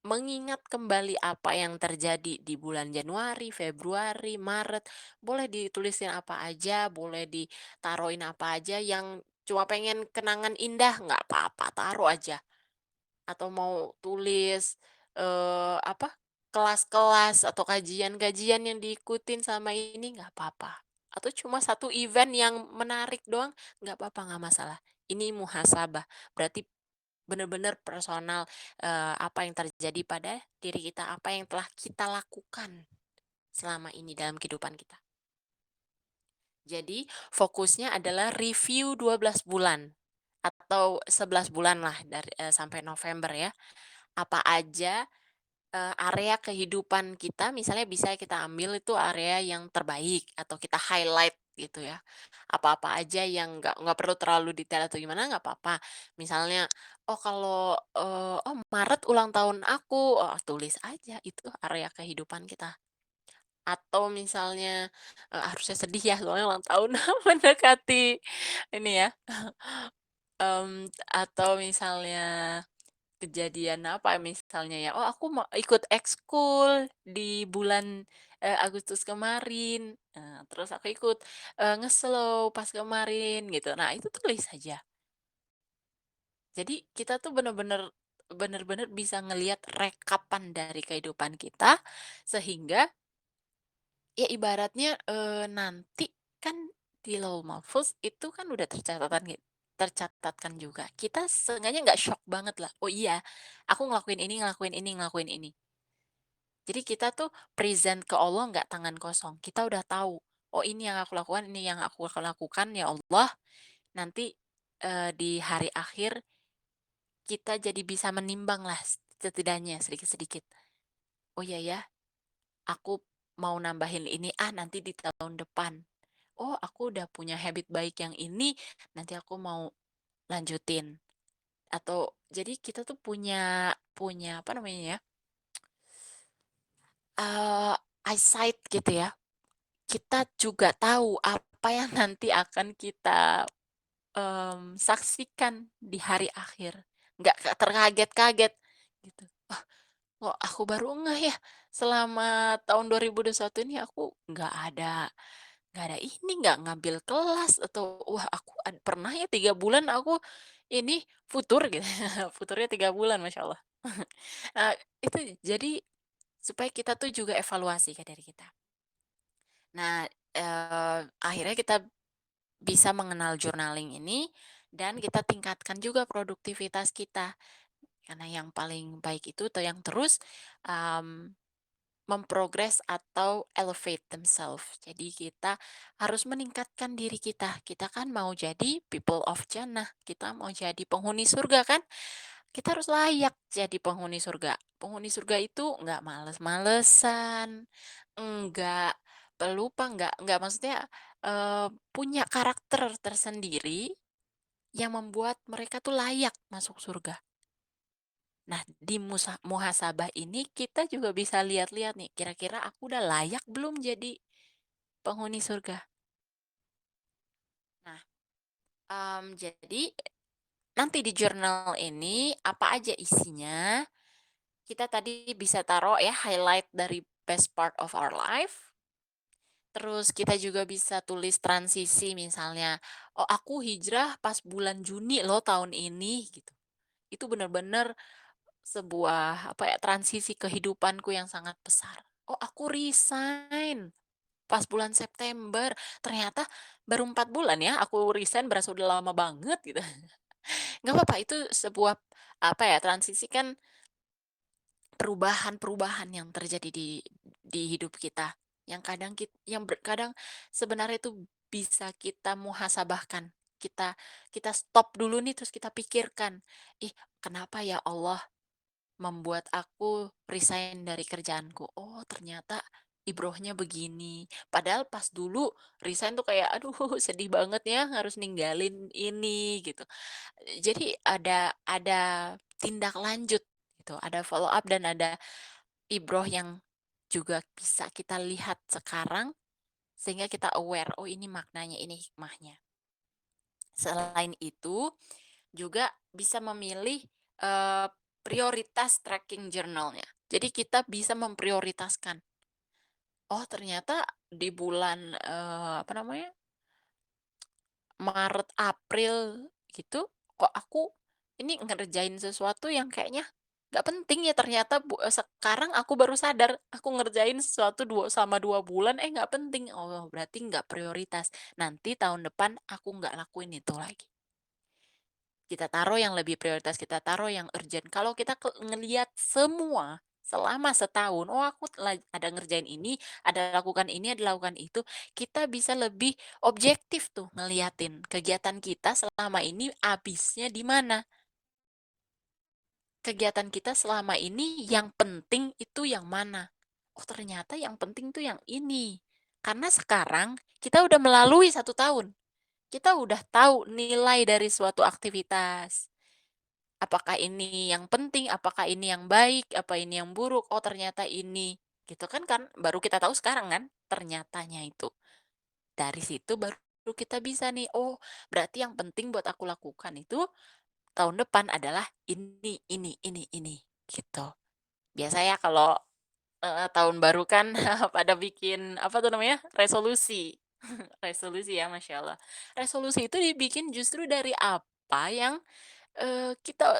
mengingat kembali apa yang terjadi di bulan Januari, Februari, Maret, boleh ditulisin apa aja, boleh ditaruhin apa aja yang cuma pengen kenangan indah, nggak apa-apa, taruh aja. Atau mau tulis, apa, kelas-kelas atau kajian-kajian yang diikutin sama ini, nggak apa-apa. Atau cuma satu event yang menarik doang, nggak apa-apa, nggak masalah. Ini muhasabah, berarti benar-benar personal, apa yang terjadi pada diri kita, apa yang telah kita lakukan selama ini dalam kehidupan kita. Jadi fokusnya adalah review 12 bulan atau 11 bulan lah dari sampai November ya. Apa aja, area kehidupan kita misalnya bisa kita ambil itu area yang terbaik atau kita highlight gitu ya. Apa-apa aja yang nggak perlu terlalu detail atau gimana nggak apa-apa. Misalnya, oh kalau, oh Maret ulang tahun aku, oh tulis aja itu area kehidupan kita. Atau misalnya, harusnya sedih ya soalnya ulang tahun mendekati ini ya, atau misalnya kejadian apa misalnya ya, "Oh aku mau ikut ekskul di bulan, Agustus kemarin, terus aku ikut, ngeslow pas kemarin," gitu. Nah itu tulis saja. Jadi kita tuh bener-bener bisa ngelihat rekapan dari kehidupan kita, sehingga ya ibaratnya, nanti kan di Lauhul Mahfuz itu kan udah tercatatkan juga. Kita seenggaknya nggak shock banget lah, "Oh iya, aku ngelakuin ini ngelakuin ini ngelakuin ini." Jadi kita tuh present ke Allah nggak tangan kosong. Kita udah tahu, "Oh ini yang aku lakukan, ini yang aku akan lakukan ya Allah." Nanti, di hari akhir kita jadi bisa menimbang lah setidaknya sedikit-sedikit. "Oh iya ya, aku mau nambahin ini nanti di tahun depan. Oh, aku udah punya habit baik yang ini, nanti aku mau lanjutin." Atau jadi kita tuh punya punya apa namanya ya, eee, eyesight gitu ya. Kita juga tahu apa yang nanti akan kita, saksikan di hari akhir. Nggak terkaget-kaget gitu. "Wah, kok aku baru ngeh ya, selama tahun 2021 ini aku nggak ada ini, nggak ngambil kelas," atau, "Wah aku pernah ya 3 bulan aku ini futur," gitu, futurnya 3 bulan, Masya Allah. Itu jadi supaya kita tuh juga evaluasi ke diri kita. Nah, akhirnya kita bisa mengenal journaling ini dan kita tingkatkan juga produktivitas kita. Karena yang paling baik itu atau yang terus, mmm memprogres atau elevate themselves. Jadi kita harus meningkatkan diri kita. Kita kan mau jadi people of Jannah, kita mau jadi penghuni surga kan? Kita harus layak jadi penghuni surga. Penghuni surga itu nggak males-malesan, nggak pelupa, nggak maksudnya punya karakter tersendiri yang membuat mereka tuh layak masuk surga. Nah, di muhasabah ini kita juga bisa lihat-lihat nih, kira-kira aku udah layak belum jadi penghuni surga? Nah, jadi nanti di jurnal ini apa aja isinya, kita tadi bisa taruh ya highlight dari best part of our life, terus kita juga bisa tulis transisi misalnya, "Oh aku hijrah pas bulan Juni loh tahun ini," gitu. Itu benar-benar sebuah, apa ya, transisi kehidupanku yang sangat besar. Oh, aku resign pas bulan September, ternyata baru 4 bulan ya aku resign, berasa udah lama banget gitu. Nggak apa-apa, itu sebuah, apa ya, transisi kan perubahan-perubahan yang terjadi di hidup kita, yang kadang sebenarnya itu bisa kita muhasabahkan. Kita kita stop dulu nih, terus kita pikirkan, "Ih, kenapa ya Allah membuat aku resign dari kerjaanku. Oh, ternyata ibrohnya begini. Padahal pas dulu resign tuh kayak, aduh sedih banget ya harus ninggalin ini gitu. Jadi ada tindak lanjut gitu, ada follow up dan ada ibroh yang juga bisa kita lihat sekarang sehingga kita aware, oh ini maknanya, ini hikmahnya. Selain itu, juga bisa memilih, prioritas tracking journal-nya. Jadi kita bisa memprioritaskan, oh ternyata di bulan, apa namanya, Maret, April gitu, kok aku ini ngerjain sesuatu yang kayaknya nggak penting ya ternyata sekarang aku baru sadar, aku ngerjain sesuatu 2 bulan, nggak penting. Oh, berarti nggak prioritas. Nanti tahun depan aku nggak lakuin itu lagi. Kita taruh yang lebih prioritas, kita taruh yang urgent. Kalau kita ngelihat semua selama setahun, oh aku ada ngerjain ini, ada lakukan ini, ada lakukan itu, kita bisa lebih objektif tuh ngeliatin kegiatan kita selama ini habisnya di mana. Kegiatan kita selama ini yang penting itu yang mana. Oh ternyata yang penting tuh yang ini. Karena sekarang kita udah melalui 1 tahun. Kita udah tahu nilai dari suatu aktivitas. Apakah ini yang penting, apakah ini yang baik, apa ini yang buruk, oh ternyata ini. Gitu kan baru kita tahu sekarang kan ternyatanya itu. Dari situ baru kita bisa nih, oh berarti yang penting buat aku lakukan itu tahun depan adalah ini, gitu. Biasanya kalau tahun baru kan pada bikin apa tuh namanya, resolusi. Resolusi ya, Masya Allah. Resolusi itu dibikin justru dari apa yang kita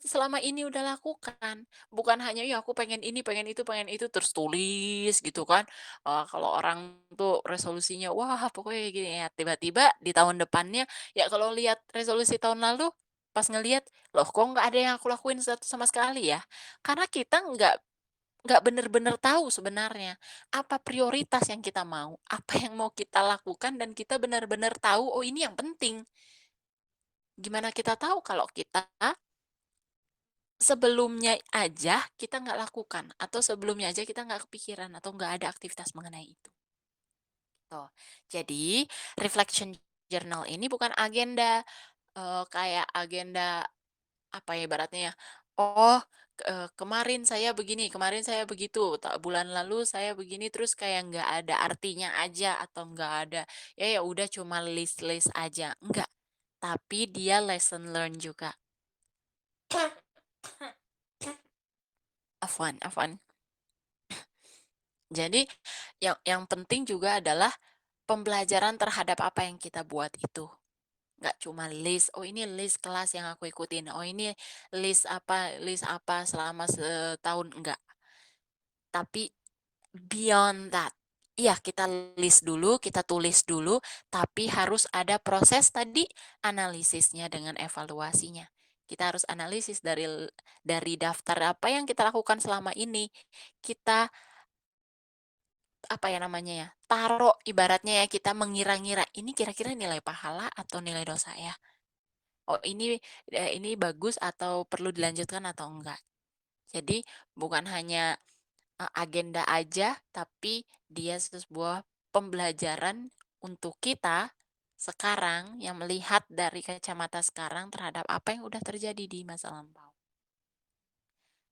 selama ini udah lakukan, bukan hanya, "Ya aku pengen itu," terus tulis gitu kan. Kalau orang tuh resolusinya, wah pokoknya gini ya, tiba-tiba di tahun depannya, ya kalau lihat resolusi tahun lalu, pas ngelihat, "Loh kok nggak ada yang aku lakuin sama sekali ya?" Karena kita nggak bener-bener tahu sebenarnya, apa prioritas yang kita mau, apa yang mau kita lakukan dan kita benar-benar tahu, "Oh ini yang penting." Gimana kita tahu kalau kita sebelumnya aja kita nggak lakukan, atau sebelumnya aja kita nggak kepikiran, atau nggak ada aktivitas mengenai itu, tuh. Jadi, reflection journal ini bukan agenda, kayak agenda, apa ya ibaratnya ya, "Oh, kemarin saya begini, kemarin saya begitu, bulan lalu saya begini," terus kayak nggak ada artinya aja, atau nggak ada, ya udah cuma list-list aja, enggak. Tapi dia lesson learn juga. Afwan afwan. Jadi yang penting juga adalah pembelajaran terhadap apa yang kita buat itu. Nggak cuma list, "Oh ini list kelas yang aku ikutin, oh ini list apa selama setahun," enggak. Tapi beyond that. Iya, kita list dulu, kita tulis dulu, tapi harus ada proses tadi analisisnya dengan evaluasinya. Kita harus analisis dari daftar apa yang kita lakukan selama ini. Kita apa ya namanya ya, taruh ibaratnya ya kita mengira-ngira, ini kira-kira nilai pahala atau nilai dosa ya? Oh ini bagus atau perlu dilanjutkan atau enggak? Jadi bukan hanya, agenda aja, tapi dia sebuah pembelajaran untuk kita sekarang yang melihat dari kacamata sekarang terhadap apa yang udah terjadi di masa lampau.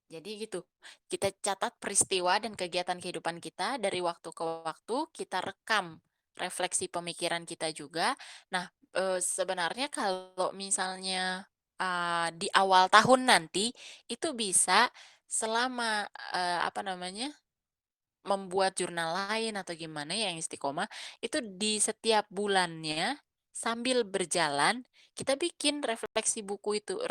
Jadi gitu, kita catat peristiwa dan kegiatan kehidupan kita dari waktu ke waktu, kita rekam refleksi pemikiran kita juga. Nah, sebenarnya kalau misalnya, di awal tahun nanti, itu bisa selama, apa namanya, membuat jurnal lain atau gimana ya yang istiqomah, itu di setiap bulannya sambil berjalan kita bikin refleksi buku itu,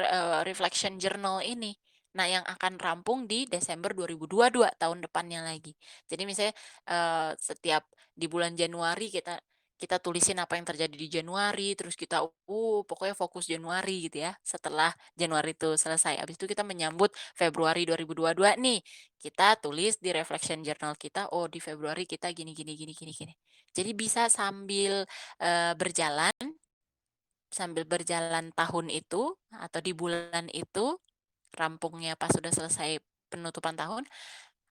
reflection journal ini. Nah, yang akan rampung di Desember 2022 tahun depannya lagi. Jadi misalnya, setiap di bulan Januari kita kita tulisin apa yang terjadi di Januari, terus kita, pokoknya fokus Januari gitu ya. Setelah Januari itu selesai, habis itu kita menyambut Februari 2022 nih. Kita tulis di reflection journal kita, oh di Februari kita gini gini gini gini gini. Jadi bisa berjalan, sambil berjalan tahun itu atau di bulan itu, rampungnya pas sudah selesai penutupan tahun,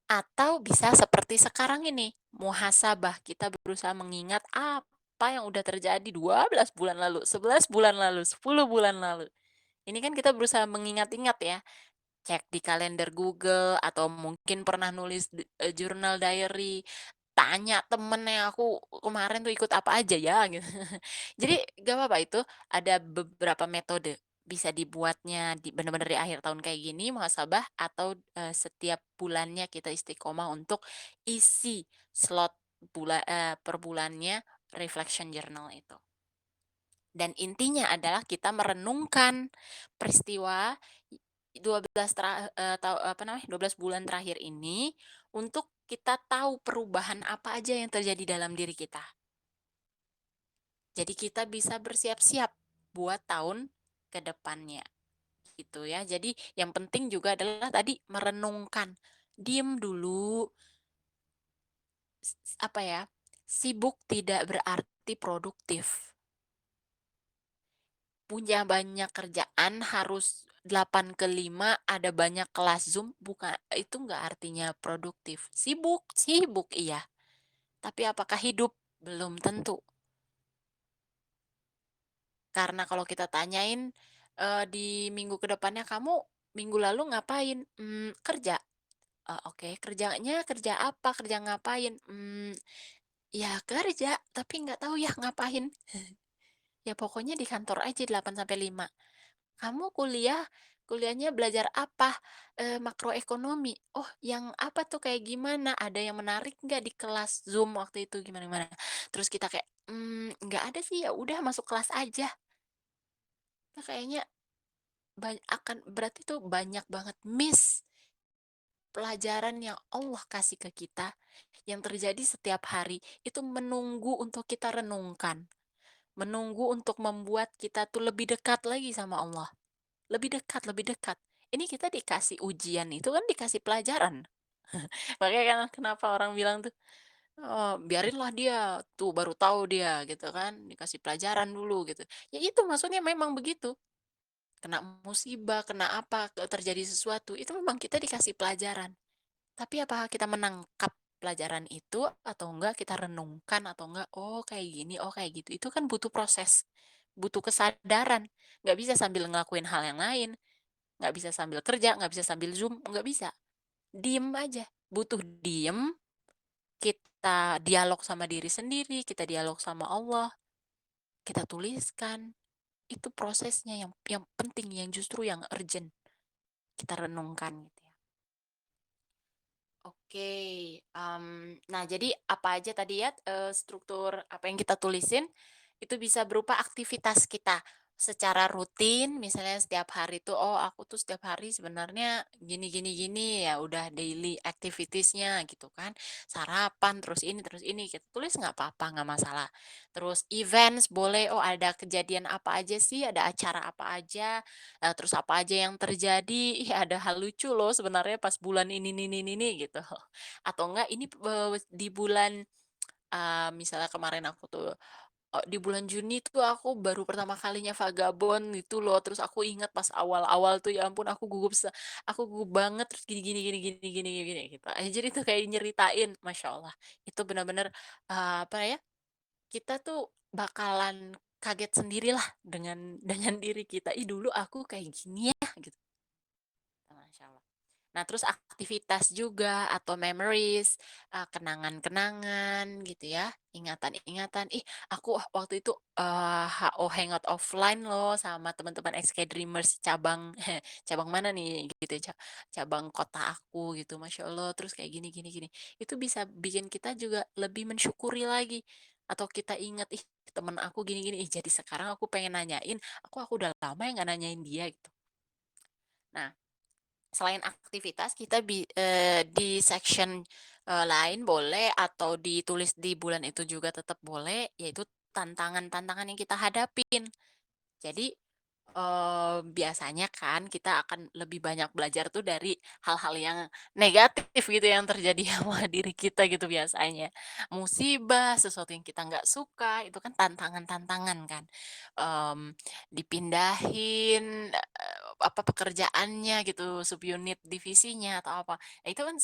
atau bisa seperti sekarang ini, muhasabah. Kita berusaha mengingat apa yang udah terjadi 12 bulan lalu, 11 bulan lalu, 10 bulan lalu. Ini kan kita berusaha mengingat-ingat ya. Cek di kalender Google atau mungkin pernah nulis jurnal diary, tanya temen yang aku kemarin tuh ikut apa aja ya gitu. Jadi gak apa-apa itu ada beberapa metode, bisa dibuatnya bener-bener di akhir tahun kayak gini muhasabah atau, setiap bulannya kita istiqomah untuk isi slot per bulannya reflection journal itu. Dan intinya adalah kita merenungkan peristiwa 12 12 bulan terakhir ini untuk kita tahu perubahan apa aja yang terjadi dalam diri kita. Jadi kita bisa bersiap-siap buat tahun ke depannya, gitu ya. Jadi yang penting juga adalah tadi merenungkan, diem dulu, apa ya, sibuk tidak berarti produktif. Punya banyak kerjaan harus 8 ke 5 ada banyak kelas Zoom, bukan itu nggak artinya produktif. Sibuk, sibuk iya, tapi apakah hidup? Belum tentu. Karena kalau kita tanyain, di minggu ke depannya, "Kamu minggu lalu ngapain?" Kerja." Oke, kerjanya kerja apa? Kerja ngapain?" Ya kerja, tapi nggak tahu ya ngapain." Ya pokoknya di kantor aja 8 sampai 5. "Kamu kuliah, kuliahnya belajar apa?" Makroekonomi." "Oh, yang apa tuh, kayak gimana? Ada yang menarik nggak di kelas Zoom waktu itu, gimana gimana?" Terus kita kayak, nggak ada sih, ya udah masuk kelas aja." Nah, kayaknya akan berarti tuh banyak banget miss pelajaran yang Allah kasih ke kita, yang terjadi setiap hari, itu menunggu untuk kita renungkan, menunggu untuk membuat kita tuh lebih dekat lagi sama Allah, lebih dekat lebih dekat. Ini kita dikasih ujian itu kan dikasih pelajaran. Makanya kan kenapa orang bilang tuh, "Oh, biarinlah dia, tuh baru tahu dia," gitu kan, "dikasih pelajaran dulu," gitu. Ya itu maksudnya memang begitu. Kena musibah, kena apa, terjadi sesuatu, itu memang kita dikasih pelajaran. Tapi apakah kita menangkap pelajaran itu atau enggak, kita renungkan atau enggak, "Oh kayak gini, oh kayak gitu." Itu kan butuh proses, butuh kesadaran. Nggak bisa sambil ngelakuin hal yang lain, nggak bisa sambil kerja, nggak bisa sambil Zoom, nggak bisa. Diem aja, butuh diem, kita dialog sama diri sendiri, kita dialog sama Allah, kita tuliskan. Itu prosesnya yang penting, yang justru yang urgent. Kita renungkan gitu ya. Oke, nah jadi apa aja tadi ya, struktur apa yang kita tulisin, itu bisa berupa aktivitas kita secara rutin, misalnya setiap hari tuh, "Oh aku tuh setiap hari sebenarnya gini gini gini," ya udah daily activitiesnya gitu kan. Sarapan, terus ini, kita tulis nggak apa-apa, nggak masalah. Terus events boleh, oh ada kejadian apa aja sih, ada acara apa aja, terus apa aja yang terjadi, ih ada hal lucu loh sebenarnya pas bulan ini gitu. Atau enggak ini, di bulan, misalnya kemarin aku tuh, di bulan Juni tuh aku baru pertama kalinya vagabond gitu loh, terus aku ingat pas awal-awal tuh ya ampun aku gugup banget, terus gini gini gini gini gini gini gitu. Jadi tuh kayak nyeritain, Masya Allah, itu benar-benar, apa ya, kita tuh bakalan kaget sendirilah dengan dengan diri kita, "Ih dulu aku kayak gini ya?" Gitu. Masya Allah. Nah, terus aktivitas juga atau memories, kenangan-kenangan gitu ya, ingatan-ingatan, "Ih, aku waktu itu, HO hangout offline loh sama teman-teman XK Dreamers cabang" cabang mana nih gitu, cabang kota aku gitu, Masya Allah, terus kayak gini gini gini. Itu bisa bikin kita juga lebih mensyukuri lagi, atau kita ingat, "Ih, temen aku gini gini, ih jadi sekarang aku pengen nanyain, aku udah lama ya nggak nanyain dia," gitu. Nah, selain aktivitas kita di section, lain boleh atau ditulis di bulan itu juga tetap boleh, yaitu tantangan-tantangan yang kita hadapin. Jadi, biasanya kan kita akan lebih banyak belajar tuh dari hal-hal yang negatif gitu yang terjadi sama diri kita gitu biasanya. Musibah, sesuatu yang kita nggak suka, itu kan tantangan-tantangan kan. Dipindahin, apa, pekerjaannya gitu, subunit divisinya atau apa. Nah, itu kan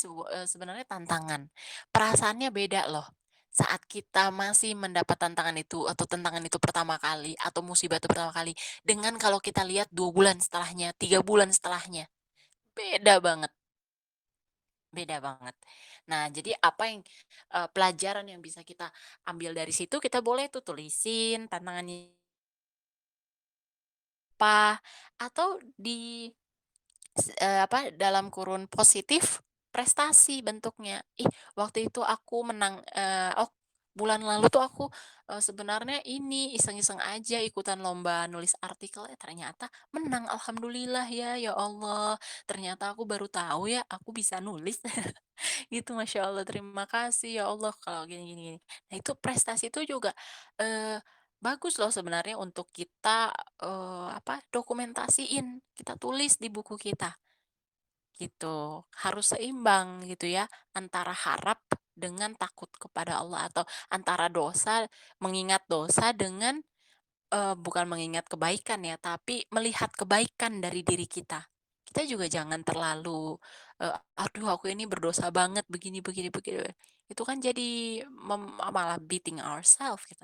sebenarnya tantangan. Perasaannya beda loh saat kita masih mendapat tantangan itu atau tantangan itu pertama kali atau musibah itu pertama kali, dengan kalau kita lihat 2 bulan setelahnya, 3 bulan setelahnya, beda banget beda banget. Nah, jadi apa yang, pelajaran yang bisa kita ambil dari situ, kita boleh tuh tulisin tantangannya apa, atau apa, dalam kurun positif, prestasi bentuknya. "Ih, waktu itu aku menang," oh bulan lalu tuh aku, sebenarnya ini iseng-iseng aja ikutan lomba nulis artikel, ternyata menang, alhamdulillah ya Allah, ternyata aku baru tahu ya aku bisa nulis. Gitu, Masya Allah, terima kasih ya Allah kalau gini gini gini. Nah itu prestasi itu juga, bagus loh sebenarnya untuk kita, dokumentasiin, kita tulis di buku kita, gitu. Harus seimbang gitu ya, antara harap dengan takut kepada Allah atau antara dosa mengingat dosa dengan, bukan mengingat kebaikan ya, tapi melihat kebaikan dari diri kita. Kita juga jangan terlalu, "Aduh aku ini berdosa banget begini begini begini." Itu kan jadi malah beating ourselves gitu.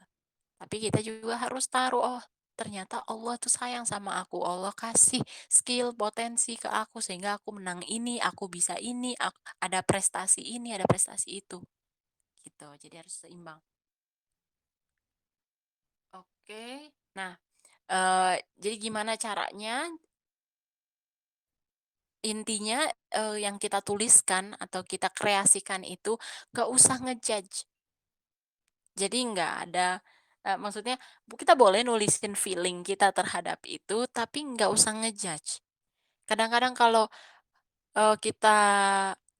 Tapi kita juga harus taruh, "Oh ternyata Allah tuh sayang sama aku, Allah kasih skill, potensi ke aku sehingga aku menang ini, ada prestasi ini, ada prestasi itu." Gitu, jadi harus seimbang. Oke. Nah, jadi gimana caranya? Intinya, yang kita tuliskan atau kita kreasikan itu nggak usah ngejudge. Jadi nggak ada, maksudnya kita boleh nulisin feeling kita terhadap itu, tapi nggak usah ngejudge. Kadang-kadang kalau, kita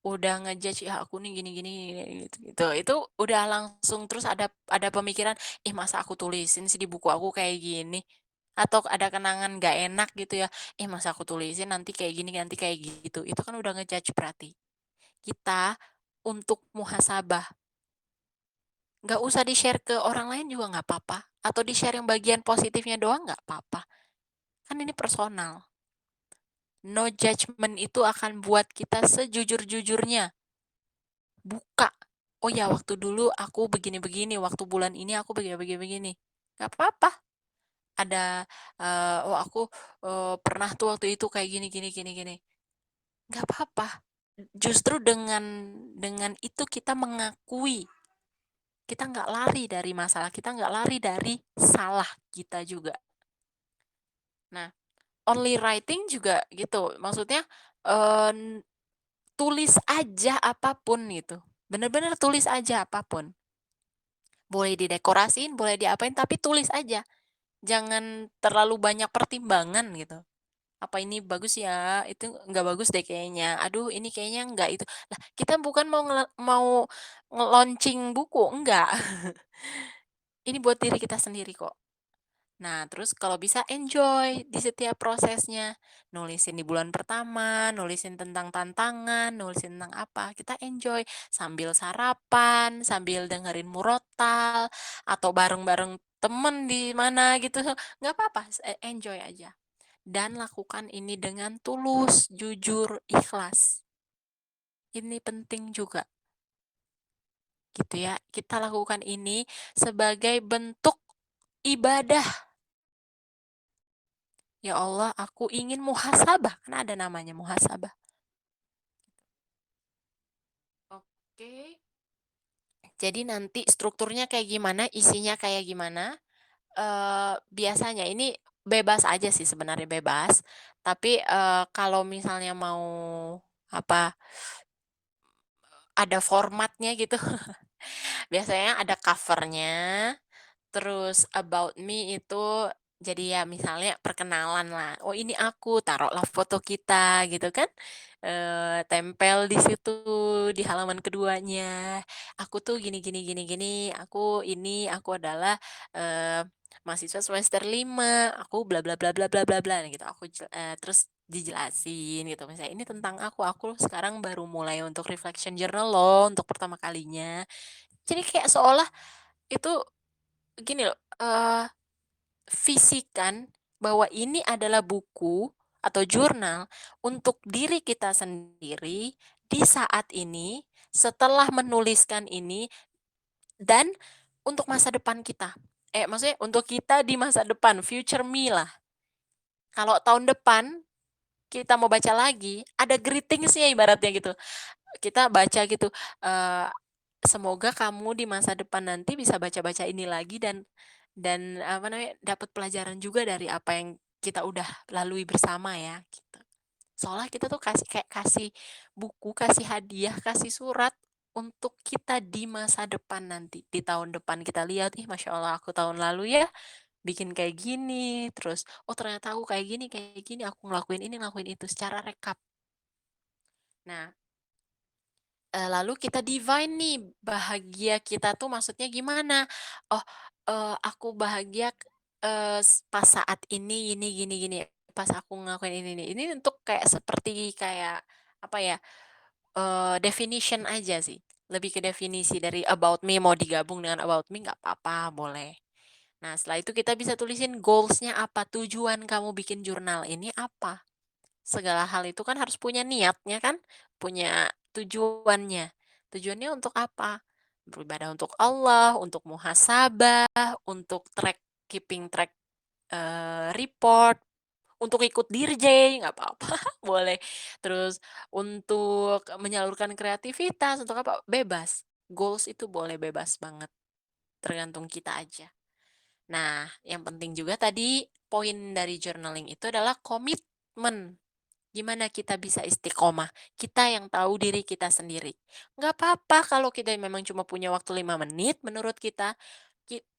udah ngejudge, "Ya aku nih gini gini gini," gitu gitu, itu udah langsung terus ada pemikiran, "Ih masa aku tulisin sih di buku aku kayak gini?" Atau ada kenangan nggak enak gitu ya, "Ih masa aku tulisin nanti kayak gini, nanti kayak gitu." Itu kan udah ngejudge berarti. Kita untuk muhasabah, nggak usah di-share ke orang lain juga nggak apa-apa, atau di-share yang bagian positifnya doang nggak apa-apa, kan ini personal. No judgment itu akan buat kita sejujur-jujurnya, buka, "Oh ya waktu dulu aku begini-begini, waktu bulan ini aku begini-begini." Nggak apa-apa, ada, "Oh aku, pernah tuh waktu itu kayak gini gini gini gini." Nggak apa-apa, justru dengan itu kita mengakui. Kita nggak lari dari masalah, kita nggak lari dari salah kita juga. Nah, only writing juga gitu, maksudnya, tulis aja apapun gitu, bener-bener tulis aja apapun. Boleh didekorasiin, boleh diapain, tapi tulis aja. Jangan terlalu banyak pertimbangan gitu. Apa ini bagus ya? Itu nggak bagus deh kayaknya. Aduh ini kayaknya nggak itu. Lah kita bukan mau nge-launching buku, enggak. Ini buat diri kita sendiri kok. Nah, terus kalau bisa enjoy di setiap prosesnya. Nulisin di bulan pertama, nulisin tentang tantangan, nulisin tentang apa, kita enjoy sambil sarapan, sambil dengerin murotal, atau bareng-bareng temen di mana gitu, nggak apa-apa, enjoy aja. Dan lakukan ini dengan tulus, jujur, ikhlas. Ini penting juga, gitu ya. Kita lakukan ini sebagai bentuk ibadah. Ya Allah, aku ingin muhasabah, kan ada namanya muhasabah. Oke. Jadi nanti strukturnya kayak gimana, isinya kayak gimana, biasanya ini bebas aja sih sebenarnya, bebas. Tapi, kalau misalnya mau, apa, ada formatnya gitu, biasanya ada cover-nya. Terus about me itu jadi ya misalnya perkenalan lah, "Oh ini aku," taruhlah foto kita gitu kan, tempel di situ di halaman keduanya, "Aku tuh gini gini gini gini, aku adalah, mahasiswa semester 5, aku bla bla bla bla bla bla bla," gitu. Terus dijelasin gitu, misalnya, "Ini tentang aku sekarang baru mulai untuk reflection journal loh untuk pertama kalinya." Jadi kayak seolah itu gini loh, visikan bahwa ini adalah buku atau jurnal untuk diri kita sendiri di saat ini, setelah menuliskan ini, dan untuk masa depan kita. Maksudnya untuk kita di masa depan, future me lah. Kalau tahun depan kita mau baca lagi, ada greetingsnya ibaratnya gitu. Kita baca gitu, eee, semoga kamu di masa depan nanti bisa baca-baca ini lagi dan apa namanya, dapat pelajaran juga dari apa yang kita udah lalui bersama ya, gitu. Soalnya kita tuh kasih buku, kasih hadiah, kasih surat untuk kita di masa depan nanti. Di tahun depan kita lihat, "Ih, Masya Allah aku tahun lalu ya bikin kayak gini," terus, "Oh ternyata aku kayak gini, aku ngelakuin ini, ngelakuin itu," secara rekap. Nah, lalu kita define nih, bahagia kita tuh maksudnya gimana? Oh, aku bahagia, pas saat ini, gini gini, pas aku ngelakuin ini nih. Ini untuk kayak seperti kayak, apa ya, definition aja sih, lebih ke definisi dari about me, mau digabung dengan about me nggak apa-apa, boleh. Nah, setelah itu kita bisa tulisin goals-nya apa, tujuan kamu bikin jurnal ini apa. Segala hal itu kan harus punya niatnya kan, punya tujuannya. Tujuannya untuk apa? Beribadah untuk Allah, untuk muhasabah, untuk keeping track, report, untuk ikut DJ, nggak apa-apa, boleh. Terus untuk menyalurkan kreativitas, untuk apa, bebas. Goals itu boleh bebas banget, tergantung kita aja. Nah, yang penting juga tadi poin dari journaling itu adalah komitmen. Gimana kita bisa istiqomah? Kita yang tahu diri kita sendiri. Nggak apa-apa kalau kita memang cuma punya waktu 5 menit menurut kita.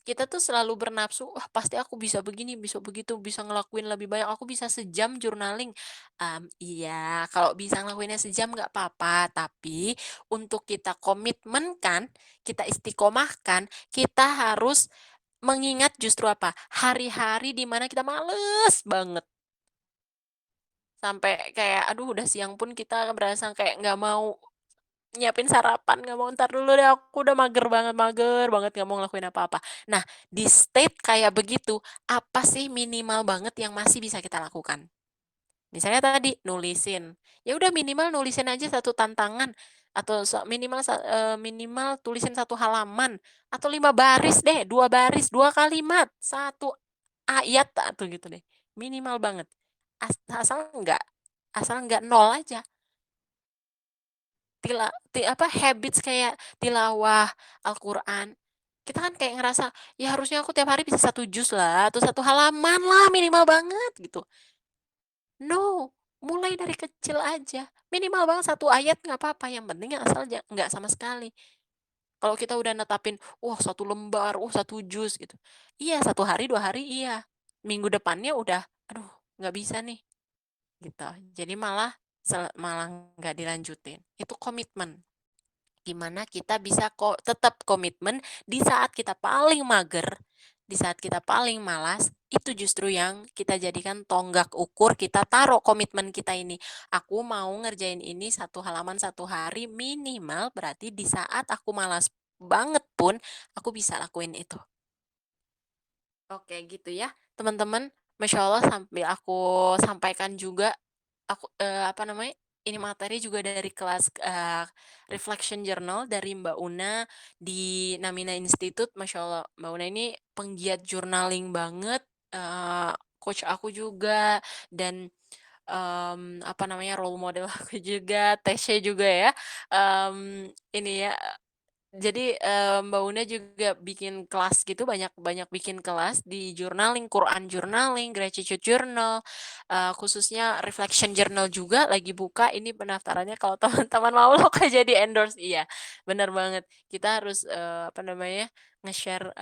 Kita tuh selalu bernafsu, "Wah, pasti aku bisa begini, bisa begitu, bisa ngelakuin lebih banyak, aku bisa sejam journaling." Iya, kalau bisa ngelakuinnya sejam nggak apa-apa, tapi untuk kita komitmenkan, kita istiqomahkan, kita harus mengingat justru apa, hari-hari di mana kita males banget. Sampai kayak, aduh udah siang pun kita berasa kayak nggak mau nyiapin sarapan, nggak mau, "Entar dulu deh, aku udah mager banget nggak mau ngelakuin apa-apa." Nah, di state kayak begitu, apa sih minimal banget yang masih bisa kita lakukan? Misalnya tadi, nulisin. Ya udah minimal nulisin aja satu tantangan, atau minimal tulisin satu halaman, atau 5 baris deh, 2 baris, 2 kalimat, satu ayat atau gitu deh, minimal banget. Asal nggak nol aja. Habits kayak tilawah Al-Quran, kita kan kayak ngerasa, ya harusnya aku tiap hari bisa 1 juz lah, atau 1 halaman lah minimal banget gitu. No, mulai dari kecil aja, minimal banget 1 ayat nggak apa-apa, yang penting asal nggak sama sekali. Kalau kita udah netapin, wah 1 lembar, 1 juz gitu. Iya, 1 hari, 2 hari iya, minggu depannya udah, aduh nggak bisa nih, gitu. Jadi malah nggak dilanjutin. Itu komitmen. Gimana kita bisa kok tetap komitmen di saat kita paling mager, di saat kita paling malas, itu justru yang kita jadikan tonggak ukur, kita taruh komitmen kita ini. Aku mau ngerjain ini 1 halaman 1 hari minimal, berarti di saat aku malas banget pun aku bisa lakuin itu. Oke gitu ya, teman-teman. Masya Allah sambil aku sampaikan juga, apa namanya, ini materi juga dari kelas, reflection journal dari Mbak Una di Namina Institute. Masya Allah, Mbak Una ini penggiat journaling banget, coach aku juga, dan, apa namanya, role model aku juga, Tesya juga ya, ini ya, jadi, Mbak Una juga bikin kelas gitu, banyak banyak bikin kelas di journaling, Quran journaling, gratitude journal, khususnya reflection journal juga lagi buka, ini pendaftarannya kalau teman-teman mau loh Kak jadi endorse. Iya, bener banget. Kita harus, apa namanya, nge-share,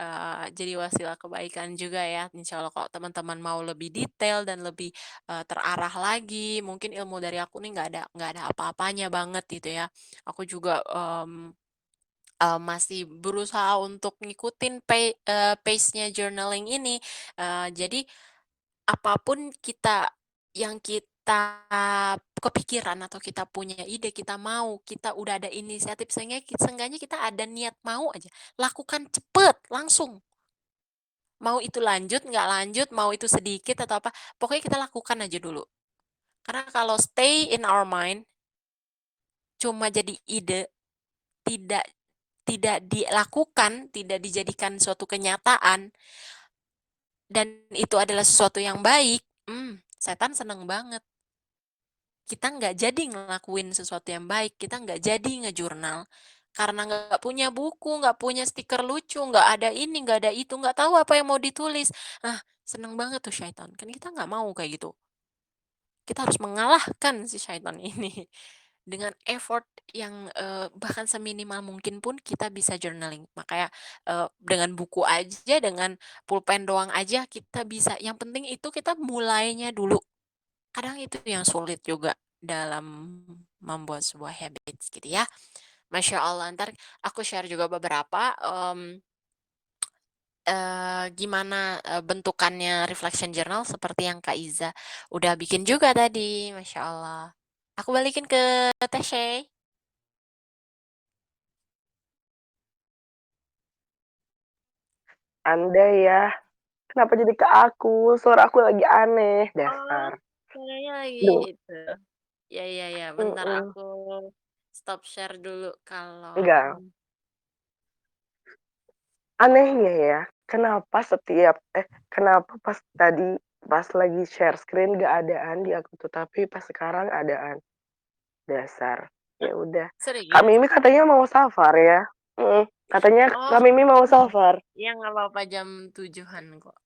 jadi wasilah kebaikan juga ya, insya Allah kalau teman-teman mau lebih detail dan lebih, terarah lagi, mungkin ilmu dari aku nih nggak ada apa-apanya banget gitu ya. Aku juga, masih berusaha untuk ngikutin pace-nya journaling ini, jadi apapun yang kita kepikiran atau kita punya ide, kita mau, kita udah ada inisiatif, seenggaknya kita ada niat mau aja, lakukan cepet, langsung. Mau itu lanjut, nggak lanjut, mau itu sedikit atau apa, pokoknya kita lakukan aja dulu. Karena kalau stay in our mind, cuma jadi ide, tidak tidak dilakukan, tidak dijadikan suatu kenyataan, dan itu adalah sesuatu yang baik, setan seneng banget. Kita nggak jadi ngelakuin sesuatu yang baik, kita nggak jadi ngejurnal. Karena nggak punya buku, nggak punya stiker lucu, nggak ada ini, nggak ada itu, nggak tahu apa yang mau ditulis. Seneng banget tuh syaitan. Kan kita nggak mau kayak gitu. Kita harus mengalahkan si syaitan ini. dengan effort yang, bahkan seminimal mungkin pun kita bisa journaling. Makanya, dengan buku aja, dengan pulpen doang aja kita bisa, yang penting itu kita mulainya dulu. Kadang itu yang sulit juga dalam membuat sebuah habits gitu ya. Masya Allah, entar aku share juga beberapa, gimana, bentukannya reflection journal seperti yang Kak Iza udah bikin juga tadi, Masya Allah. Aku balikin ke Teh Shay. Anda ya, kenapa jadi ke aku? Suara aku lagi aneh, Oh, dasar. kayaknya lagi Duh, itu. Ya ya ya, bentar mm-mm. aku stop share dulu kalau Enggak. Anehnya ya, kenapa pas tadi pas lagi share screen gak adaan di aku tuh, tapi pas sekarang adaan. Dasar. Hah, Ya udah. Kak serius? Mimi katanya mau safar ya. Katanya Oh, Kak Mimi mau safar. ya nggak apa-apa jam 7-an kok.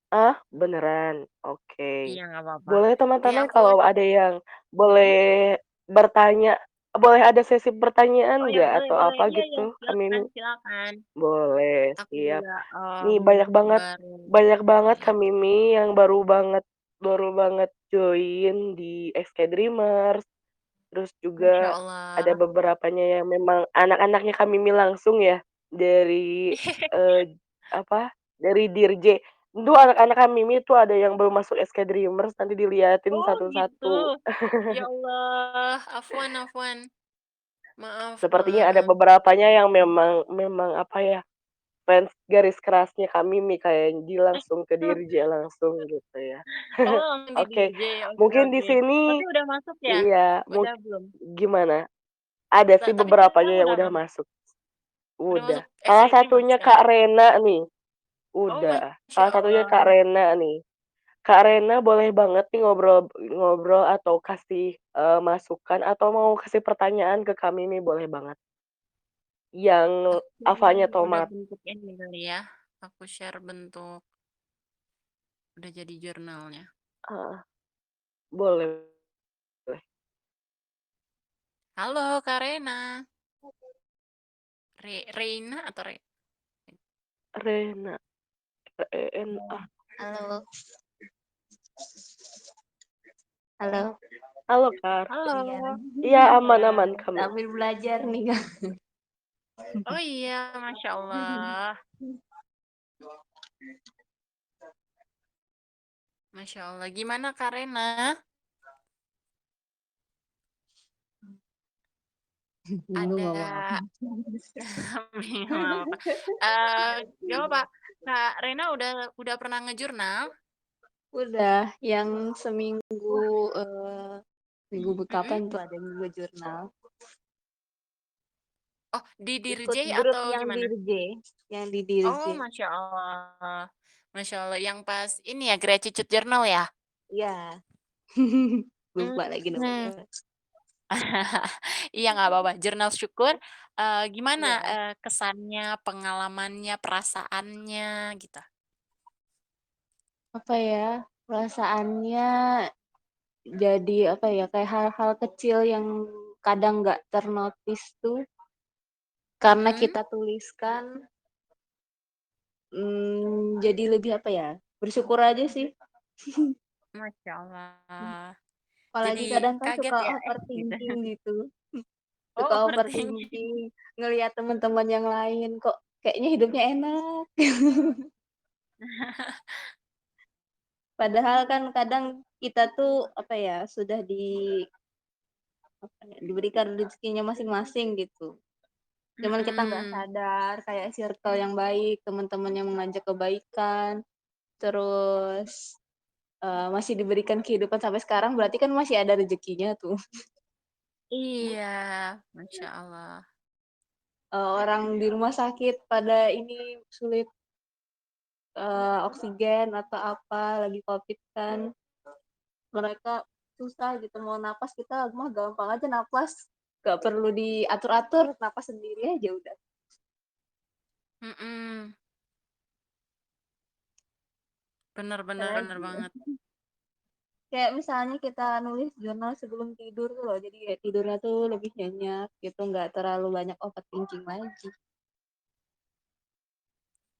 Ah, beneran. Oke. Iya nggak apa-apa. Boleh Nih teman-teman aku kalau ada yang boleh bertanya, boleh ada sesi pertanyaan oh ya nggak boleh atau boleh. apa Iya ya, gitu, Kak silakan Mimi? silakan. Boleh, Aku siap. juga, Nih baru banyak banget ini. Kak Mimi yang baru banget join di SK Dreamers. Terus Masya juga ada Allah. beberapanya yang memang anak-anaknya Kak Mimi langsung ya dari eh, apa? Dari Dirje. Itu anak-anak Kak Mimi tuh ada yang belum masuk SK Dreamers, nanti diliatin Oh gitu. satu-satu. Ya Allah, afwan afwan. Maaf Sepertinya ada banget. beberapanya yang memang memang apa ya? Fans garis kerasnya Kak Mimi kayak Ji langsung ke Dirje langsung gitu ya. Oh, langsung di Oke, DJ. Oke mungkin di oke. Tapi sini udah masuk ya? iya, Udah belum? gimana? Ada sih Tapi sekarang beberapanya yang udah udah masuk masuk. udah masuk Udah. SC Salah Dreamers satunya sekarang? Kak Rena nih. Oh, Udah. Masya Salah satunya Allah. Kak Rena nih. Kak Rena boleh banget nih ngobrol atau kasih masukan atau mau kasih pertanyaan ke kami nih boleh banget. Yang Avanya Udah tomat. bentuk ini kali ya. Aku share bentuk udah jadi jurnalnya. Ah, boleh. Halo Kak Rena. Reina atau Rena. Rena. Halo, halo. Halo Kak. Iya, Halo. Iya Ya. aman-aman kami. sambil belajar nih, Kak. Oh iya, Masya Allah. Masya Allah. Gimana Kak Rena? Bingung Ada ngomong apa. bingung apa? Gak apa, Kak Rena udah pernah ngejurnal? Udah, yang seminggu minggu Mm-mm. kapan tuh ada minggu jurnal. Oh, di Ikut Dirjay grup atau yang gimana? Dirje, yang di Dirje. Oh, Masya Allah. Masya Allah. Yang pas ini ya, Gratitude Journal ya? Iya, lupa lagi Hmm. namanya. Iya, nggak apa-apa. Jurnal syukur. Gimana Iya. kesannya, pengalamannya, perasaannya gitu? Apa ya? Perasaannya jadi apa ya? Kayak hal-hal kecil yang kadang nggak ternotis tuh karena Mm-mm. kita tuliskan. Jadi lebih apa ya, bersyukur aja sih. Masya Allah. Jadi Apalagi kadang kan kaget suka ya, gitu. overthinking gitu. Oh, Suka overthinking. overthinking, ngelihat teman-teman yang lain kok kayaknya hidupnya enak. Padahal kan kadang kita tuh apa ya, sudah apa ya, diberikan rezekinya masing-masing gitu. Cuman kita nggak Mm-mm. sadar kayak circle yang baik, teman-teman yang mengajak kebaikan, terus masih diberikan kehidupan sampai sekarang berarti kan masih ada rezekinya tuh. Iya, Masya Allah. Orang di rumah sakit pada ini sulit oksigen atau apa lagi COVID kan, mereka susah gitu mau napas, kita mah gampang aja napas, gak perlu diatur-atur, napas sendiri aja udah. Mm-mm. Bener, bener, bener Apalagi ya, banget. Kayak misalnya kita nulis jurnal sebelum tidur tuh loh, jadi ya tidurnya tuh lebih nyenyak gitu, nggak terlalu banyak overthinking lagi.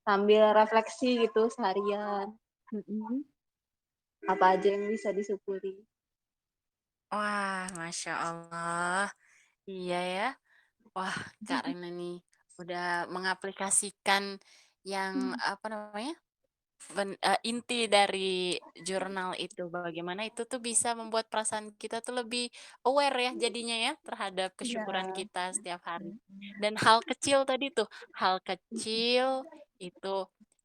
Sambil refleksi gitu seharian, apa aja yang bisa disyukuri. Wah, Masya Allah. Iya ya. Wah, Kak Rena nih udah mengaplikasikan yang apa namanya? Inti dari jurnal itu bagaimana itu tuh bisa membuat perasaan kita tuh lebih aware ya jadinya ya terhadap kesyukuran Iya. kita setiap hari. Dan hal kecil tadi tuh, hal kecil itu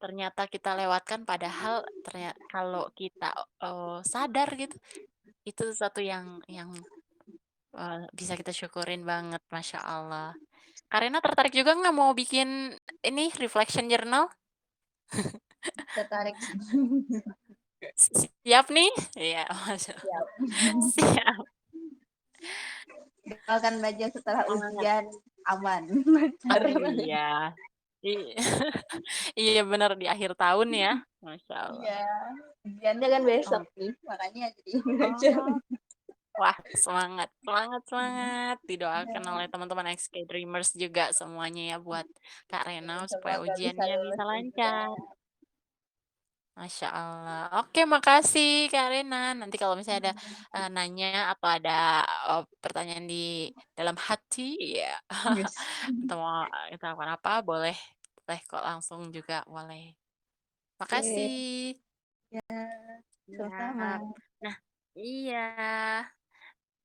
ternyata kita lewatkan padahal ternyata kalau kita sadar gitu itu sesuatu yang bisa kita syukurin banget, Masya Allah. Karena tertarik juga nggak mau bikin ini reflection journal? Tertarik. Siap nih? Iya, Masya Allah. Siap. Siap. Doakan aja setelah Semangat. ujian aman. Oh Lancar. iya. I- Iya benar di akhir tahun ya. Masya Allah. Iya. Ujiannya kan besok Oh, nih, makanya jadi belajar. oh, wah semangat, semangat, semangat. Didoakan oleh teman-teman XK Dreamers juga semuanya ya buat Kak Rena supaya Semoga bisa ujiannya bisa lulus juga. lancar. Masya Allah. Oke, makasih Kak Rena. Nanti kalau misalnya ada nanya atau ada pertanyaan di dalam hati, ya Yes. atau mau kita apa boleh, boleh kok langsung juga boleh. Oke, Makasih. ya, Ya. sama-sama. Nah, iya.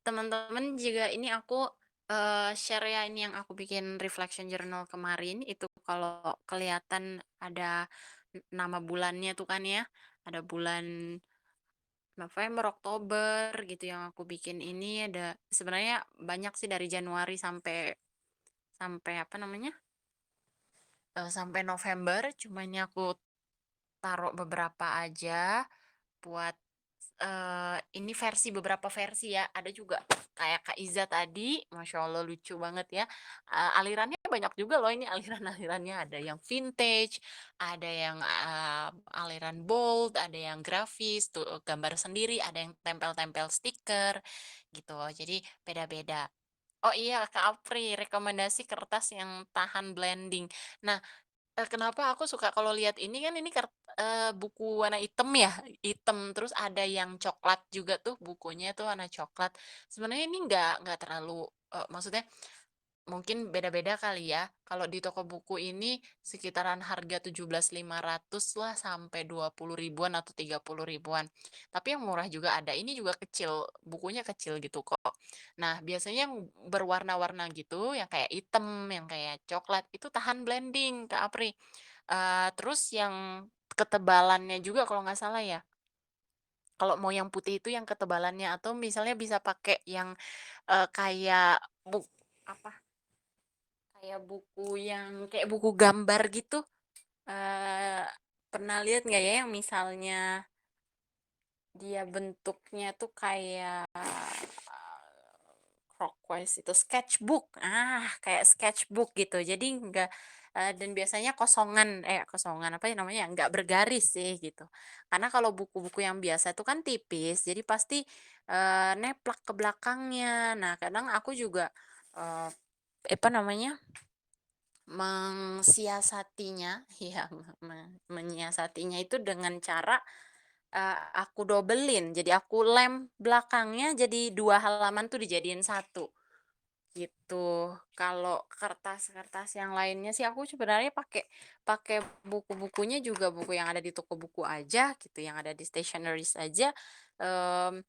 Teman-teman juga ini aku share ya ini yang aku bikin reflection journal kemarin itu kalau kelihatan ada nama bulannya tuh kan ya. Ada bulan November, Oktober gitu yang aku bikin ini ada sebenarnya banyak sih dari Januari sampai sampai apa namanya? Sampai November, cuma ini aku taruh beberapa aja buat ini versi beberapa versi ya. Ada juga kayak Kak Iza tadi, Masya Allah lucu banget ya. Alirannya banyak juga loh ini aliran-alirannya. Ada yang vintage, ada yang aliran bold, ada yang grafis, tuh gambar sendiri, ada yang tempel-tempel stiker gitu. Jadi beda-beda. Oh iya, Kak Apri, rekomendasi kertas yang tahan blending. Nah, kenapa aku suka kalau lihat ini kan ini buku warna hitam ya, hitam terus ada yang coklat juga tuh bukunya tuh warna coklat. Sebenarnya ini nggak terlalu maksudnya mungkin beda-beda kali ya. Kalau di toko buku ini sekitaran harga 17.500 lah sampai 20 ribuan atau 30 ribuan. Tapi yang murah juga ada. Ini juga kecil, bukunya kecil gitu kok. Nah, biasanya yang berwarna-warna gitu, yang kayak hitam, yang kayak coklat, itu tahan blending, Kak Apri. Terus yang ketebalannya juga kalau nggak salah ya. Kalau mau yang putih itu yang ketebalannya atau misalnya bisa pakai yang kayak apa? Kayak buku yang kayak buku gambar gitu. Eh pernah lihat nggak ya yang misalnya dia bentuknya tuh kayak clockwise itu sketchbook. Kayak sketchbook gitu. Jadi enggak dan biasanya kosongan apa ya namanya? Enggak bergaris sih gitu. Karena kalau buku-buku yang biasa itu kan tipis, jadi pasti neplak ke belakangnya. Nah, kadang aku juga eh apa namanya? Mensiasatinya, ya menyiasatinya itu dengan cara aku dobelin. Jadi aku lem belakangnya jadi 2 halaman tuh dijadiin satu gitu. Kalau kertas-kertas yang lainnya sih aku sebenarnya pakai pakai buku-bukunya juga buku yang ada di toko buku aja gitu, yang ada di stationeries aja. Mmm,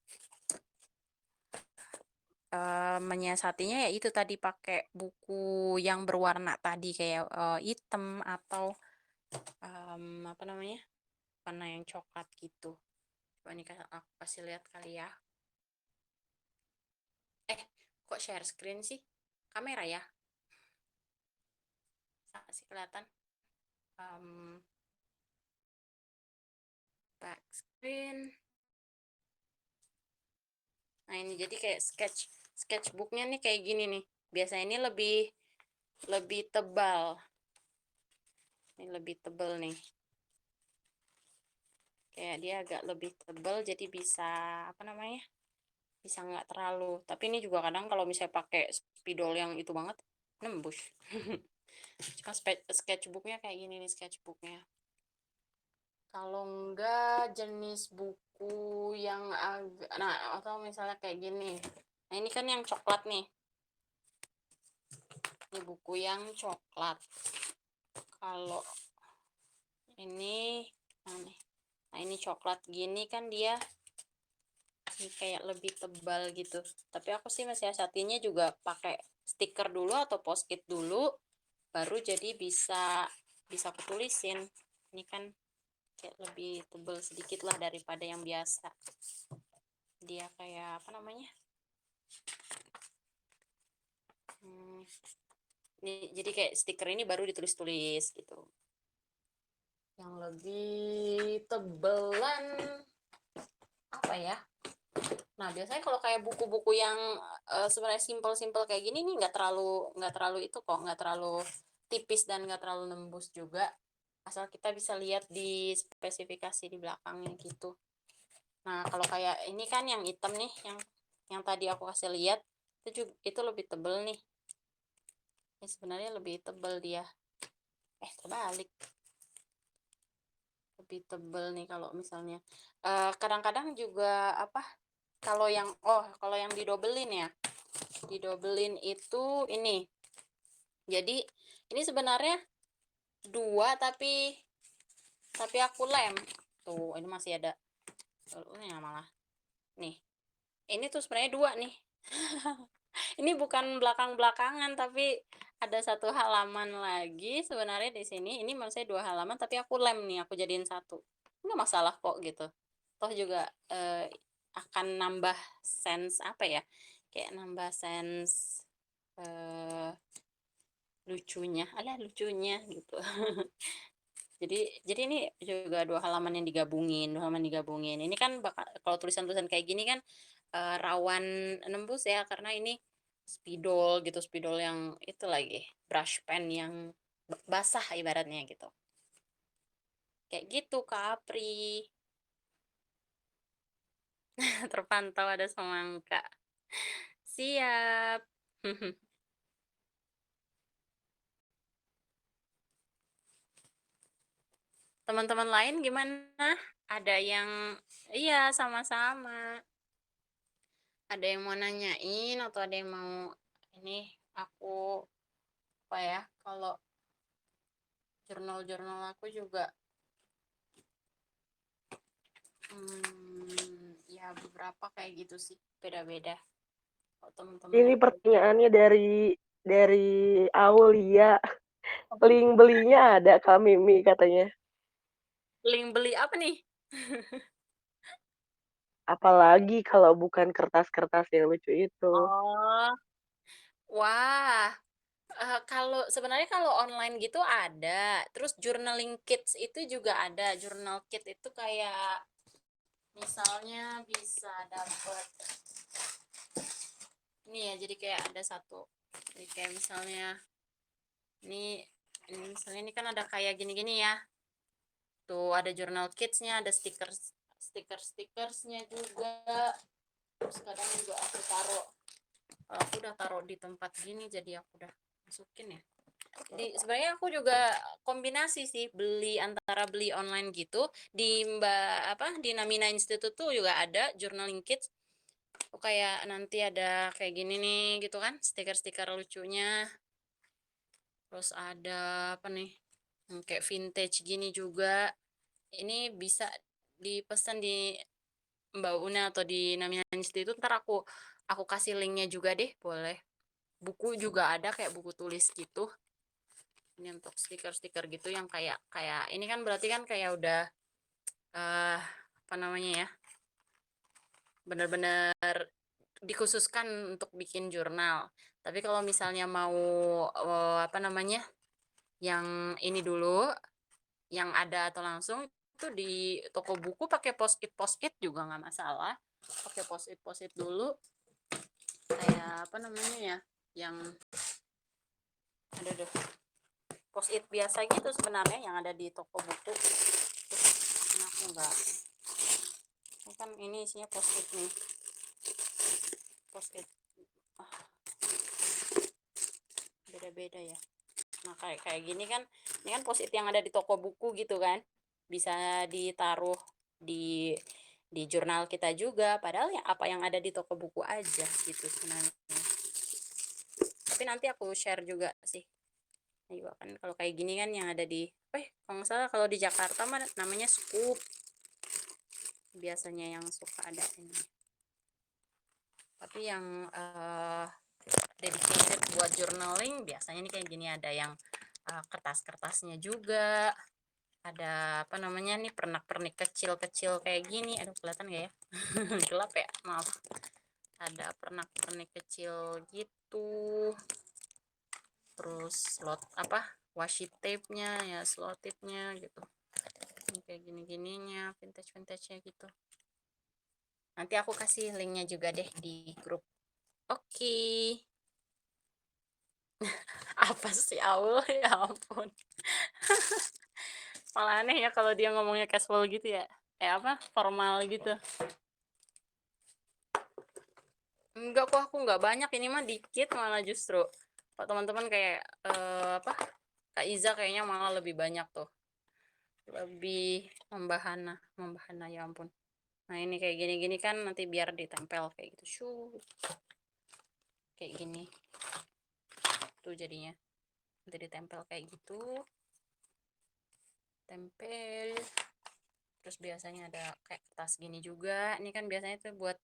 menyiasatinya ya itu tadi pakai buku yang berwarna tadi kayak, hitam atau, apa namanya, warna yang coklat gitu. Coba nih aku kasih lihat kali ya. Kok share screen sih? Kamera ya? Sih kelihatan? Mmm, back screen. Nah ini jadi kayak sketchbooknya nih kayak gini nih. Biasanya ini lebih lebih tebal. Ini lebih tebal nih. kayak dia agak lebih tebal, jadi bisa apa namanya, bisa nggak terlalu. Tapi ini juga kadang kalau misalnya pakai spidol yang itu banget nembus. Cuma sketchbooknya kayak gini nih sketchbooknya. Kalau enggak jenis buku yang agak, nah atau misalnya kayak gini. Nah ini kan yang coklat nih. Ini buku yang coklat. Kalau ini, nah ini coklat gini kan dia ini kayak lebih tebal gitu. Tapi aku sih masih asatinya juga pakai stiker dulu atau post-it dulu, baru jadi bisa aku tulisin. Ini kan kayak lebih tebal sedikit lah daripada yang biasa. Dia kayak apa namanya? Ini jadi kayak stiker ini baru ditulis-tulis gitu. Yang lebih tebelan apa ya? Nah biasanya kalau kayak buku-buku yang sebenarnya simpel-simpel kayak gini nih nggak terlalu itu kok, nggak terlalu tipis dan nggak terlalu nembus juga, asal kita bisa lihat di spesifikasi di belakangnya gitu. Nah kalau kayak ini kan yang hitam nih, yang tadi aku kasih lihat itu lebih tebel nih. Ini sebenarnya lebih tebel dia. Terbalik. Lebih tebel nih kalau misalnya. Kadang-kadang juga apa? Kalau yang didobelin ya. Didobelin itu ini. Jadi ini sebenarnya 2 tapi aku lem. Tuh, ini masih ada. Ini malah. Nih. Ini tuh sebenarnya 2 nih. Ini bukan belakang-belakangan tapi ada 1 halaman lagi sebenarnya di sini. Ini maksudnya 2 halaman tapi aku lem nih, aku jadiin 1. Enggak masalah kok gitu. Toh juga akan nambah sense apa ya? Kayak nambah sense lucunya gitu. jadi ini juga 2 halaman yang digabungin, ini kan kalau tulisan-tulisan kayak gini kan rawan nembus ya, karena ini spidol gitu, spidol yang itu lagi brush pen yang basah ibaratnya gitu, kayak gitu Kak Apri. Terpantau ada semangka, siap. Teman-teman lain gimana? Ada yang iya sama-sama. Ada yang mau nanyain atau ada yang mau ini aku apa ya? Kalau jurnal aku juga ya beberapa kayak gitu sih, beda-beda. Kalau teman-teman Ini yang pertanyaannya dari Aulia. Link belinya ada Kak Mimi katanya. link beli apa nih? Apalagi kalau bukan kertas-kertas yang lucu itu. Oh, wah. Kalau sebenarnya kalau online gitu ada. Terus journaling kits itu juga ada. Journal kit itu kayak misalnya bisa dapat ini ya, jadi kayak ada satu. Jadi kayak misalnya ini misalnya ini kan ada kayak gini-gini ya. Tuh ada journal kitsnya, ada stikersnya juga. Terus kadang juga aku udah taruh di tempat gini, jadi aku udah masukin ya. Jadi sebenarnya aku juga kombinasi sih, antara beli online gitu di di Namina Institute tuh juga ada journaling kits. Kayak nanti ada kayak gini nih gitu kan, stiker-stiker lucunya. Terus ada apa nih? Kayak vintage gini juga. Ini bisa dipesan di Mbak Una atau di Namina Institute. Ntar aku kasih linknya juga deh, boleh. Buku juga ada kayak buku tulis gitu. Ini untuk stiker-stiker gitu yang kayak ini kan berarti kan kayak udah apa namanya ya, benar-benar dikhususkan untuk bikin jurnal. Tapi kalau misalnya mau apa namanya, yang ini dulu, yang ada atau langsung itu di toko buku pakai post-it juga nggak masalah. Pakai post-it dulu, kayak apa namanya ya, yang ada deh post-it biasa gitu sebenarnya yang ada di toko buku. Terus aku nggak kan ini isinya post-it nih. Post-it. Beda-beda ya. Nah, kayak gini kan, ini kan post-it yang ada di toko buku gitu kan. Bisa ditaruh di jurnal kita juga, padahal ya apa yang ada di toko buku aja gitu sebenarnya. Tapi nanti aku share juga sih. Nah, kan kalau kayak gini kan yang ada di kalau nggak salah kalau di Jakarta mah namanya Scoop. Biasanya yang suka ada ini. Tapi yang dedicated buat journaling biasanya nih kayak gini, ada yang kertas-kertasnya juga, ada apa namanya nih, pernak-pernik kecil-kecil kayak gini. Aduh, kelihatan gak ya? Gelap ya, maaf. Ada pernak-pernik kecil gitu, terus washi tape-nya ya, selotipnya gitu. Ini kayak gini-gininya, vintage-vintage-nya gitu. Nanti aku kasih linknya juga deh di grup. Oke. Apa sih Aul? Ya ampun. Malah aneh ya kalau dia ngomongnya casual gitu ya. Formal gitu. Enggak kok, aku nggak banyak, ini mah dikit malah justru. Kalau teman-teman kayak Kak Iza kayaknya malah lebih banyak tuh. Lebih membahana ya ampun. Nah, ini kayak gini-gini kan nanti biar ditempel kayak gitu. Kayak gini. Tuh jadinya. Nanti ditempel kayak gitu. Tempel. Terus biasanya ada kayak kertas gini juga. Ini kan biasanya tuh buat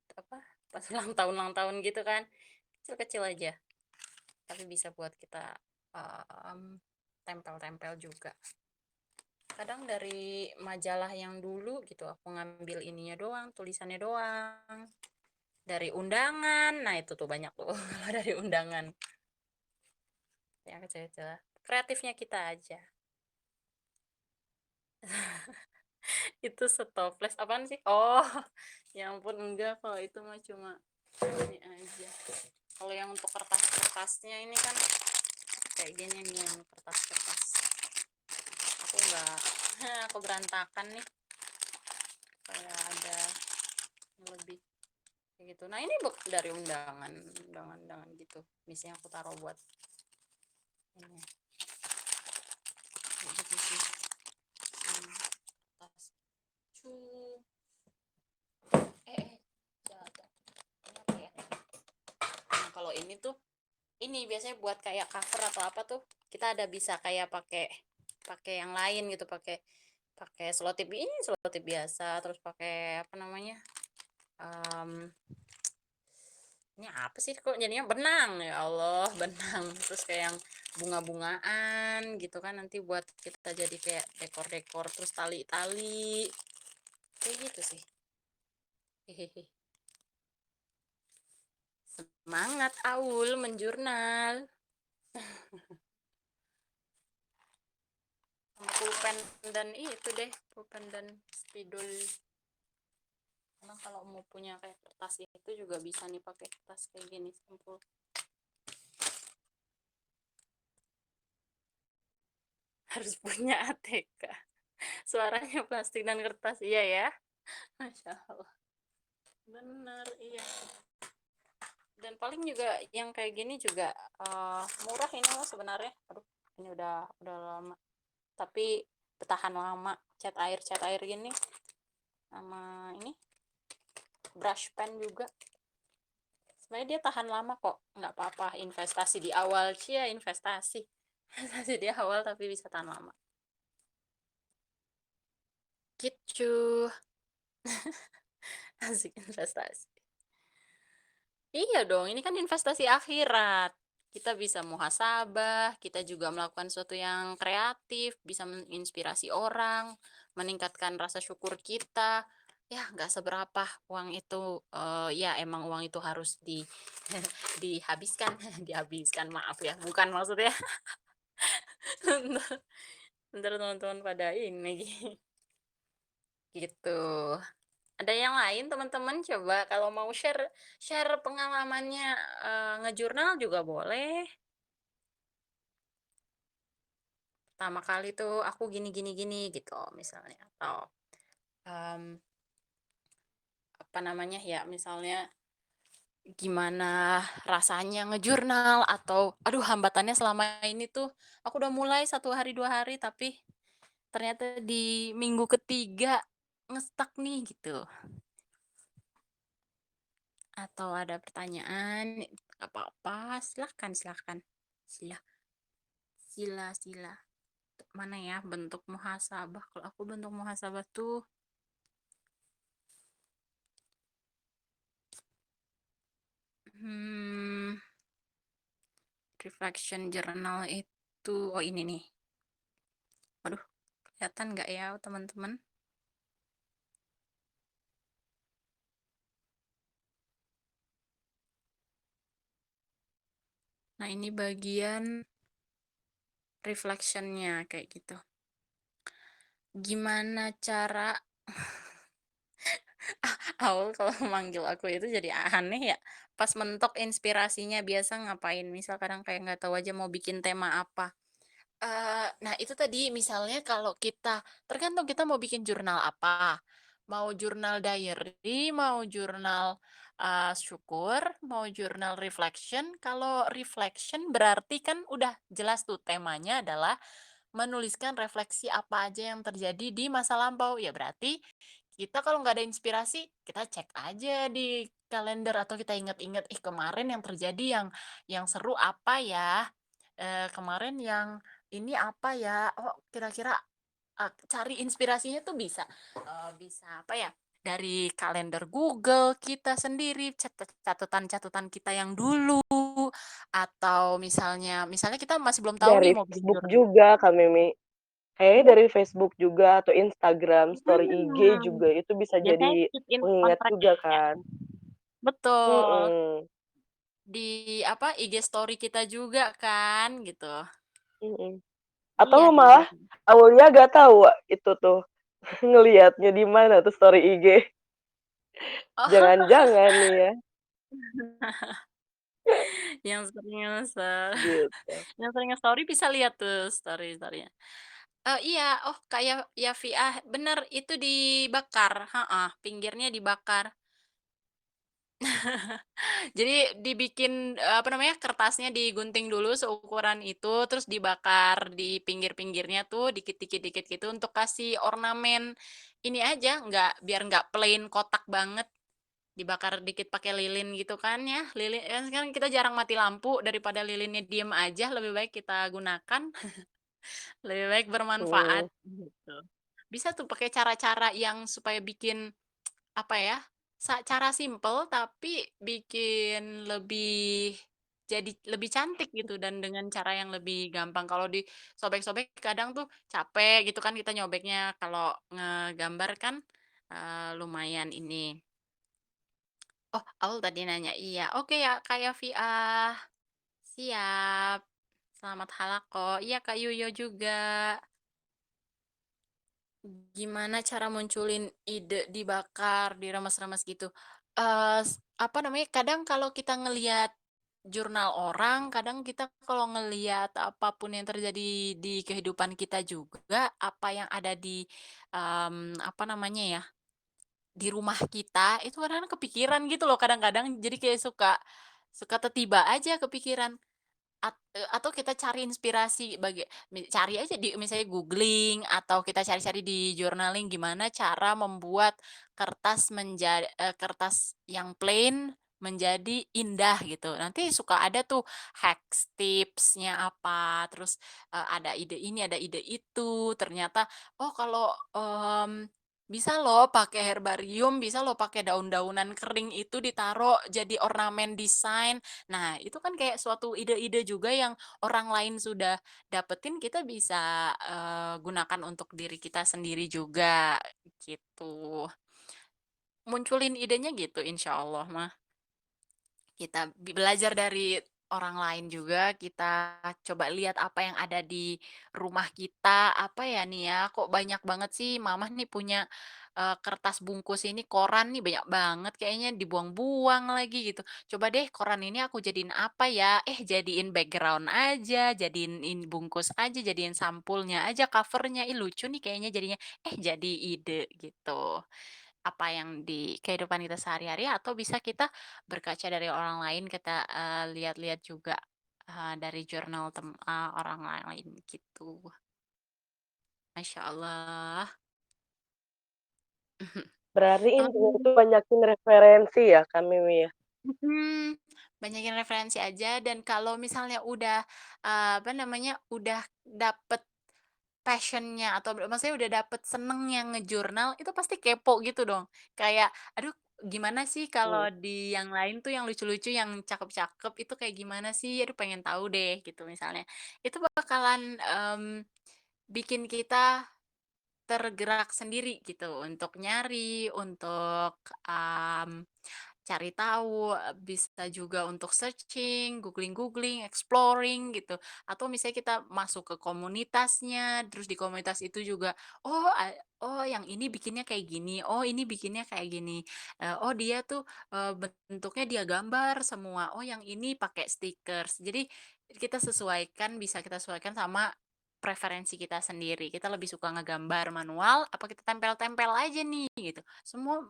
pas ulang tahun gitu kan. Kecil-kecil aja. Tapi bisa buat kita tempel-tempel juga. Kadang dari majalah yang dulu gitu aku ngambil ininya doang, tulisannya doang. Dari undangan, nah itu tuh banyak tuh. Dari undangan yang kecil-kecil. Kreatifnya kita aja. Itu stoples apaan sih? Oh, ya ampun, enggak, kalau itu mah cuma ini aja. Kalau yang untuk kertas-kertasnya ini kan kayak gini nih, yang kertas-kertas. Aku berantakan nih. Kayak ada lebih kayak gitu. Nah, ini dari undangan gitu. Biasanya aku taruh buat ini. Gitu sih. Kertas. Jatuh. Kenapa ya? Nah, kalau ini tuh biasanya buat kayak cover atau apa tuh, kita ada bisa kayak pakai yang lain gitu, pakai selotip biasa, terus pakai apa namanya, ini apa sih kok jadinya benang, ya Allah, benang. Terus kayak yang bunga-bungaan gitu kan, nanti buat kita jadi kayak dekor-dekor, terus tali-tali kayak gitu sih. Hehehe. Semangat Aul menjurnal. Pulpen dan itu deh, pulpen dan spidol. Karena kalau mau punya kayak kertas itu juga bisa nih pakai kertas kayak gini, sampul. Harus punya ATK. Suaranya plastik dan kertas, iya ya. Masya Allah. Bener, iya. Dan paling juga yang kayak gini juga murah ini loh sebenarnya. Aduh, ini udah lama. Tapi bertahan lama. Cat air gini. Sama ini brush pen juga. Sebenarnya dia tahan lama kok. Nggak apa-apa, investasi di awal. Investasi. Investasi di awal tapi bisa tahan lama. Gitu. Asik investasi. Iya dong, ini kan investasi akhirat. Kita bisa muhasabah, kita juga melakukan sesuatu yang kreatif, bisa menginspirasi orang, meningkatkan rasa syukur kita. Ya, nggak seberapa uang itu. Ya, emang uang itu harus dihabiskan, dihabiskan, maaf ya, bukan maksudnya. Bentar teman-teman pada ini gitu. Ada yang lain teman-teman, coba kalau mau share pengalamannya ngejurnal juga boleh. Pertama kali tuh aku gini gitu misalnya, atau apa namanya ya, misalnya gimana rasanya ngejurnal atau aduh hambatannya selama ini tuh aku udah mulai 1 hari 2 hari tapi ternyata di minggu ketiga ngestak nih gitu. Atau ada pertanyaan, nggak apa-apa, silahkan silahkan. Sila sila sila. Mana ya bentuk muhasabah? Kalau aku bentuk muhasabah tuh hmm, reflection journal itu oh ini nih. Waduh, kelihatan nggak ya teman-teman? Nah, ini bagian reflectionnya kayak gitu. Gimana cara Aul kalau manggil aku itu jadi aneh ya. Pas mentok inspirasinya biasa ngapain, misal kadang kayak nggak tahu aja mau bikin tema apa. Nah itu tadi misalnya kalau kita tergantung kita mau bikin jurnal apa. Mau jurnal diary, mau jurnal, syukur, mau jurnal reflection. Kalau reflection berarti kan udah jelas tuh temanya adalah menuliskan refleksi apa aja yang terjadi di masa lampau. Ya berarti kita kalau nggak ada inspirasi, kita cek aja di kalender atau kita inget-inget, "Ih kemarin yang terjadi yang seru apa ya? Kemarin yang ini apa ya? Oh kira-kira" cari inspirasinya tuh bisa, bisa apa ya, dari kalender Google kita sendiri, catatan-catatan kita yang dulu, atau misalnya kita masih belum tahu nih Dari mau bikin Facebook jurnal. juga Kak Mimi. Kayaknya Bet dari Facebook juga atau Instagram, story IG mhm, juga itu bisa biasanya jadi keep in on pengingat track juga ya. kan. Betul, Mhm, di apa, IG story kita juga kan, gitu. mhm. Iya, Atau malah diingetin. awalnya gak tahu itu tuh ngelihatnya di mana tuh story IG. Oh, Jangan-jangan nih ya, yang sering gitu. yang sering nge-story bisa lihat tuh story-story-nya. Iya, oh kayak Yafiah, bener itu dibakar, heeh, pinggirnya dibakar. Jadi dibikin, apa namanya, kertasnya digunting dulu seukuran itu, terus dibakar di pinggir-pinggirnya tuh dikit-dikit gitu untuk kasih ornamen ini aja, biar nggak plain kotak banget, dibakar dikit pakai lilin gitu kan ya, lilin kan sekarang kita jarang mati lampu, daripada lilinnya diem aja lebih baik kita gunakan, lebih baik bermanfaat, Mmm, gitu. Bisa tuh pakai cara-cara yang supaya bikin apa ya, cara simpel tapi bikin jadi lebih cantik gitu dan dengan cara yang lebih gampang. Kalau disobek-sobek kadang tuh capek gitu kan kita nyobeknya, kalau ngegambar kan, lumayan ini. Oh, Aul tadi nanya, iya. Oke ya, Kak Yafiah. Siap. Selamat halako. Iya, Kak Yuyo juga. Gimana cara munculin ide dibakar, diremes-remes gitu? Apa namanya, kadang kalau kita ngelihat jurnal orang, kadang kita kalau ngelihat apapun yang terjadi di kehidupan kita juga, apa yang ada di, apa namanya ya, di rumah kita, itu kadang-kadang kepikiran gitu loh kadang-kadang. Jadi kayak suka suka tiba aja kepikiran. Atau kita cari inspirasi cari aja di misalnya googling atau kita cari-cari di journaling gimana cara membuat kertas yang plain menjadi indah gitu. Nanti suka ada tuh hacks, tipsnya apa, terus, ada ide ini, ada ide itu, ternyata, oh kalau, bisa loh pakai herbarium, bisa loh pakai daun-daunan kering itu ditaruh jadi ornamen desain. Nah, itu kan kayak suatu ide-ide juga yang orang lain sudah dapetin, kita bisa, gunakan untuk diri kita sendiri juga, gitu. Munculin idenya gitu insya Allah mah. Kita belajar dari orang lain juga, kita coba lihat apa yang ada di rumah kita, apa ya nih ya, kok banyak banget sih mama nih punya, kertas bungkus ini, koran nih banyak banget kayaknya dibuang-buang lagi gitu. Coba deh koran ini aku jadiin apa ya, jadiin background aja, jadiin bungkus aja, jadiin sampulnya aja, covernya ih lucu nih kayaknya jadinya, jadi ide gitu. apa yang di kehidupan kita sehari-hari atau bisa kita berkaca dari orang lain, kita, lihat-lihat juga, dari jurnal orang lain gitu. Masya Allah. Berarti intinya itu Teman-teman banyakin referensi ya, Kak Mimi ya? mhm, banyakin referensi aja dan kalau misalnya udah, apa namanya, udah dapet passion-nya atau maksudnya udah dapet senengnya ngejurnal, itu pasti kepo gitu dong. Kayak, "Aduh, gimana sih Mmm, kalau di yang lain tuh yang lucu-lucu, yang cakep-cakep itu kayak gimana sih? Aduh pengen tahu deh," gitu misalnya. Itu bakalan, bikin kita tergerak sendiri gitu untuk nyari, untuk, cari tahu, bisa juga untuk searching, googling-googling, exploring gitu. Atau misalnya kita masuk ke komunitasnya, terus di komunitas itu juga, oh oh yang ini bikinnya kayak gini, oh ini bikinnya kayak gini, oh dia tuh, bentuknya dia gambar semua, oh yang ini pakai stickers. Jadi kita sesuaikan, bisa kita sesuaikan sama preferensi kita sendiri. Kita lebih suka ngegambar manual, apa kita tempel-tempel aja nih gitu. Semua,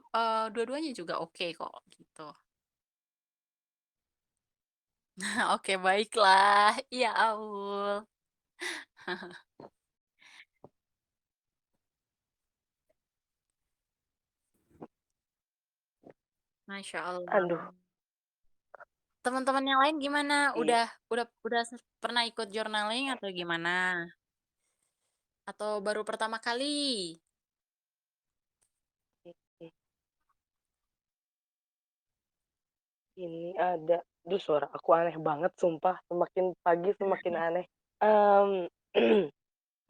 dua-duanya juga oke kok gitu. Oke baiklah, iya Aul. Masya Allah. aduh, Teman-teman yang lain gimana? iya, Udah pernah ikut journaling atau gimana? Atau baru pertama kali? oke. Ini ada duh suara aku aneh banget sumpah, semakin pagi semakin aneh. Mmm,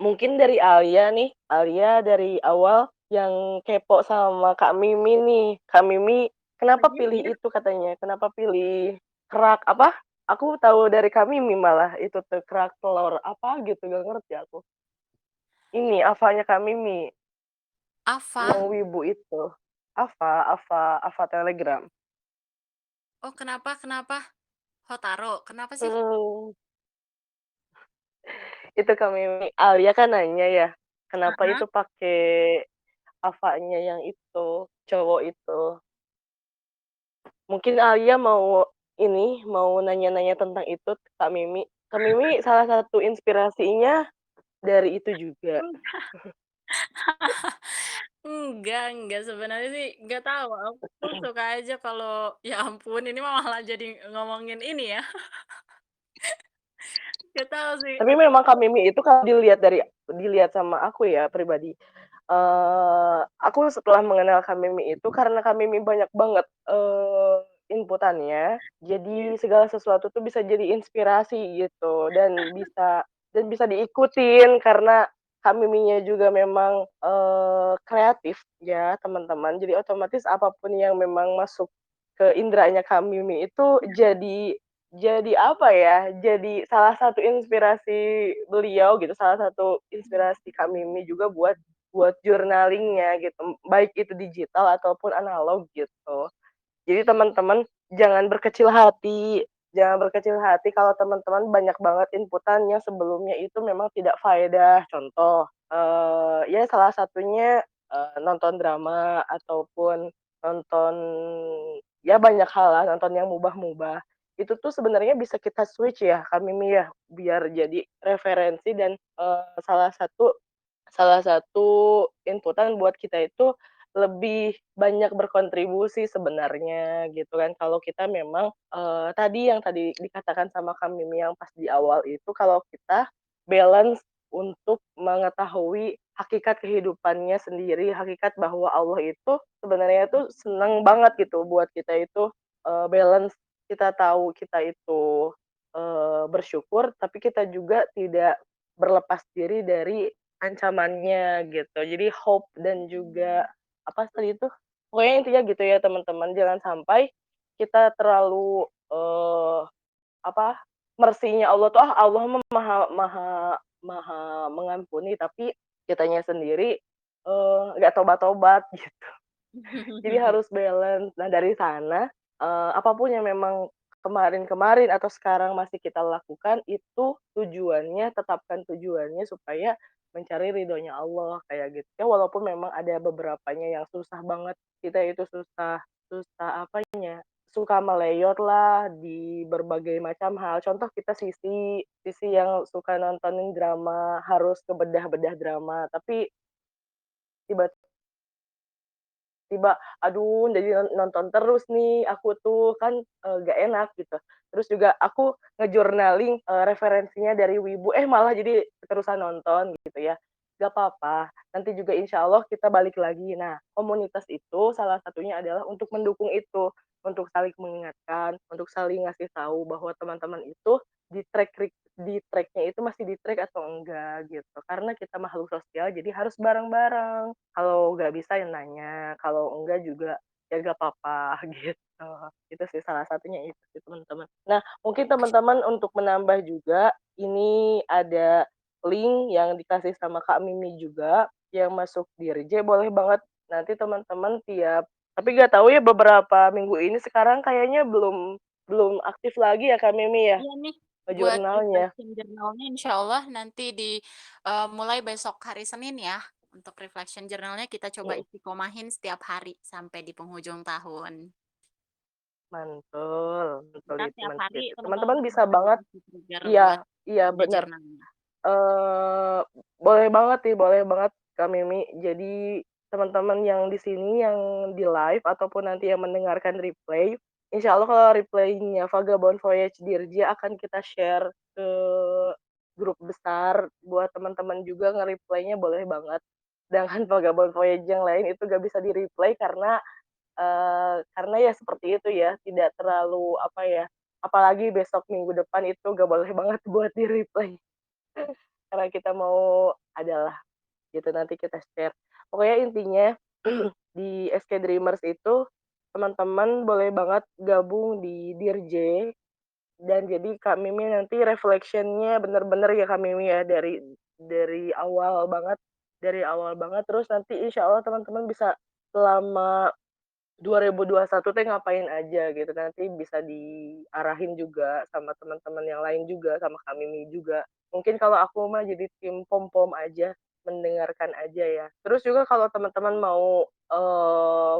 mungkin dari Alia nih, Alia dari awal yang kepo sama Kak Mimi nih. Kak Mimi kenapa pilih Iya. itu katanya, kenapa pilih kerak apa, aku tahu dari Kak Mimi malah itu tuh kerak telur apa gitu, nggak ngerti aku. Ini Ava-nya Kak Mimi, Apa? yang wibu itu. Ava Ava Ava Telegram. Oh kenapa kenapa? Hotaro, kenapa sih? Mhm. Itu kami Alia kan nanya ya, kenapa Heeh. itu pakai Ava-nya yang itu, cowok itu. Mungkin Alia mau ini, mau nanya-nanya tentang itu ke Kak Mimi. Kak Mimi salah satu inspirasinya dari itu juga. Enggak, sebenarnya sih nggak tahu, aku suka aja kalau ya ampun ini mah malah jadi ngomongin ini ya, nggak tahu sih, Tapi memang Kak Mimi itu kalau dilihat sama aku ya pribadi, aku setelah mengenal Kak Mimi itu karena Kak Mimi banyak banget, inputannya, iya, jadi segala sesuatu tuh bisa jadi inspirasi gitu dan bisa diikutin karena Kak Miminya juga memang, kreatif ya teman-teman, jadi otomatis apapun yang memang masuk ke inderanya Kak Mimi itu jadi apa ya, jadi salah satu inspirasi beliau gitu, salah satu inspirasi Kak Mimi juga buat buat journaling-nya gitu, baik itu digital ataupun analog gitu. Jadi teman-teman jangan berkecil hati kalau teman-teman banyak banget inputan yang sebelumnya itu memang tidak faedah. Contoh, ya salah satunya, nonton drama ataupun nonton ya banyak hal lah, nonton yang mubah-mubah. Itu tuh sebenarnya bisa kita switch ya, Kak Mimi ya, biar jadi referensi dan, salah satu inputan buat kita itu lebih banyak berkontribusi sebenarnya gitu kan. Kalau kita memang, tadi yang dikatakan sama Kak Mimi yang pas di awal itu kalau kita balance untuk mengetahui hakikat kehidupannya sendiri, hakikat bahwa Allah itu sebenarnya tuh seneng banget gitu buat kita itu, balance. Kita tahu kita itu, bersyukur, tapi kita juga tidak berlepas diri dari ancamannya gitu. Jadi hope dan juga apa tadi itu, pokoknya intinya gitu ya teman-teman, jangan sampai kita terlalu, apa, mercy-nya Allah tuh, Allah mah maha maha maha mengampuni, tapi kitanya sendiri, nggak tobat-tobat gitu. Jadi harus balance. Nah dari sana, apa yang memang kemarin-kemarin atau sekarang masih kita lakukan itu tujuannya, tetapkan tujuannya supaya mencari ridhonya Allah kayak gitu. Ya walaupun memang ada beberapanya yang susah banget, kita itu susah susah apanya, suka meleyot lah di berbagai macam hal. Contoh kita Sisi, Sisi yang suka nontonin drama, harus kebedah-bedah drama, tapi tiba tiba, aduh jadi nonton terus nih aku tuh, kan, nggak enak gitu. Terus juga aku nge-journaling, referensinya dari Wibu, malah jadi keterusan nonton gitu ya. Nggak apa-apa, nanti juga insya Allah kita balik lagi. Nah, komunitas itu salah satunya adalah untuk mendukung itu, untuk saling mengingatkan, untuk saling ngasih tahu bahwa teman-teman itu di track di track-nya itu masih di track atau enggak gitu. Karena kita makhluk sosial jadi harus bareng-bareng. Kalau nggak bisa ya nanya, kalau enggak juga ya nggak apa-apa gitu. Itu sih salah satunya itu sih teman-teman. Nah, mungkin teman-teman untuk menambah juga, ini ada link yang dikasih sama Kak Mimi juga yang masuk di RJ, boleh banget nanti teman-teman tapi nggak tahu ya beberapa minggu ini sekarang kayaknya belum belum aktif lagi ya Kak Mimi ya, Iya nih, buat jurnalnya. reflection journal-nya insya Allah nanti mulai besok hari Senin ya. Untuk reflection journal-nya kita coba Mhm, istiqomahin setiap hari sampai di penghujung tahun. mantul, mantul Ntar itu tiap hari itu. teman-teman Teman-teman bisa bisa banget dikasih trigger buat iya iya ada bener, journal-nya. eee, boleh banget nih, boleh banget Kak Mimi. Jadi teman-teman yang di sini yang di live ataupun nanti yang mendengarkan replay, insya Allah kalau replaynya Vagabond Voyage Dirja akan kita share ke grup besar buat teman-teman juga nge-reply-nya boleh banget. Sedangkan Vagabond Voyage yang lain itu gak bisa di-replay karena ya seperti itu ya, tidak terlalu apa ya, apalagi besok minggu depan itu gak boleh banget buat di-replay. Karena kita mau adalah gitu nanti kita share. Pokoknya intinya di SK Dreamers itu teman-teman boleh banget gabung di Dirj dan jadi Kak Mimi nanti reflection-nya bener-bener ya Kak Mimi ya dari dari awal banget terus nanti insya Allah teman-teman bisa selama 2021 teh ngapain aja gitu, nanti bisa diarahin juga sama teman-teman yang lain juga, sama Kak Mimi juga. Mungkin kalau aku mah jadi tim pom-pom aja, mendengarkan aja ya. Terus juga kalau teman-teman mau,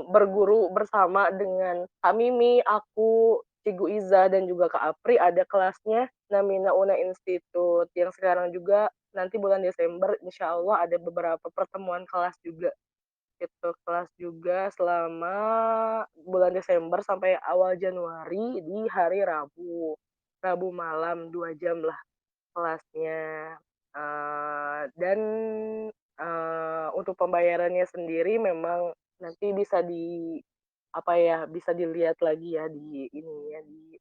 berguru bersama dengan Kak Mimi, aku, Cigu Iza, dan juga Kak Apri, ada kelasnya Namina Una Institute, yang sekarang juga nanti bulan Desember insya Allah ada beberapa pertemuan kelas juga. Itu kelas juga selama bulan Desember sampai awal Januari di hari Rabu. Rabu malam 2 jam lah kelasnya. Dan, untuk pembayarannya sendiri memang nanti bisa apa ya, bisa dilihat lagi ya di ini ya, di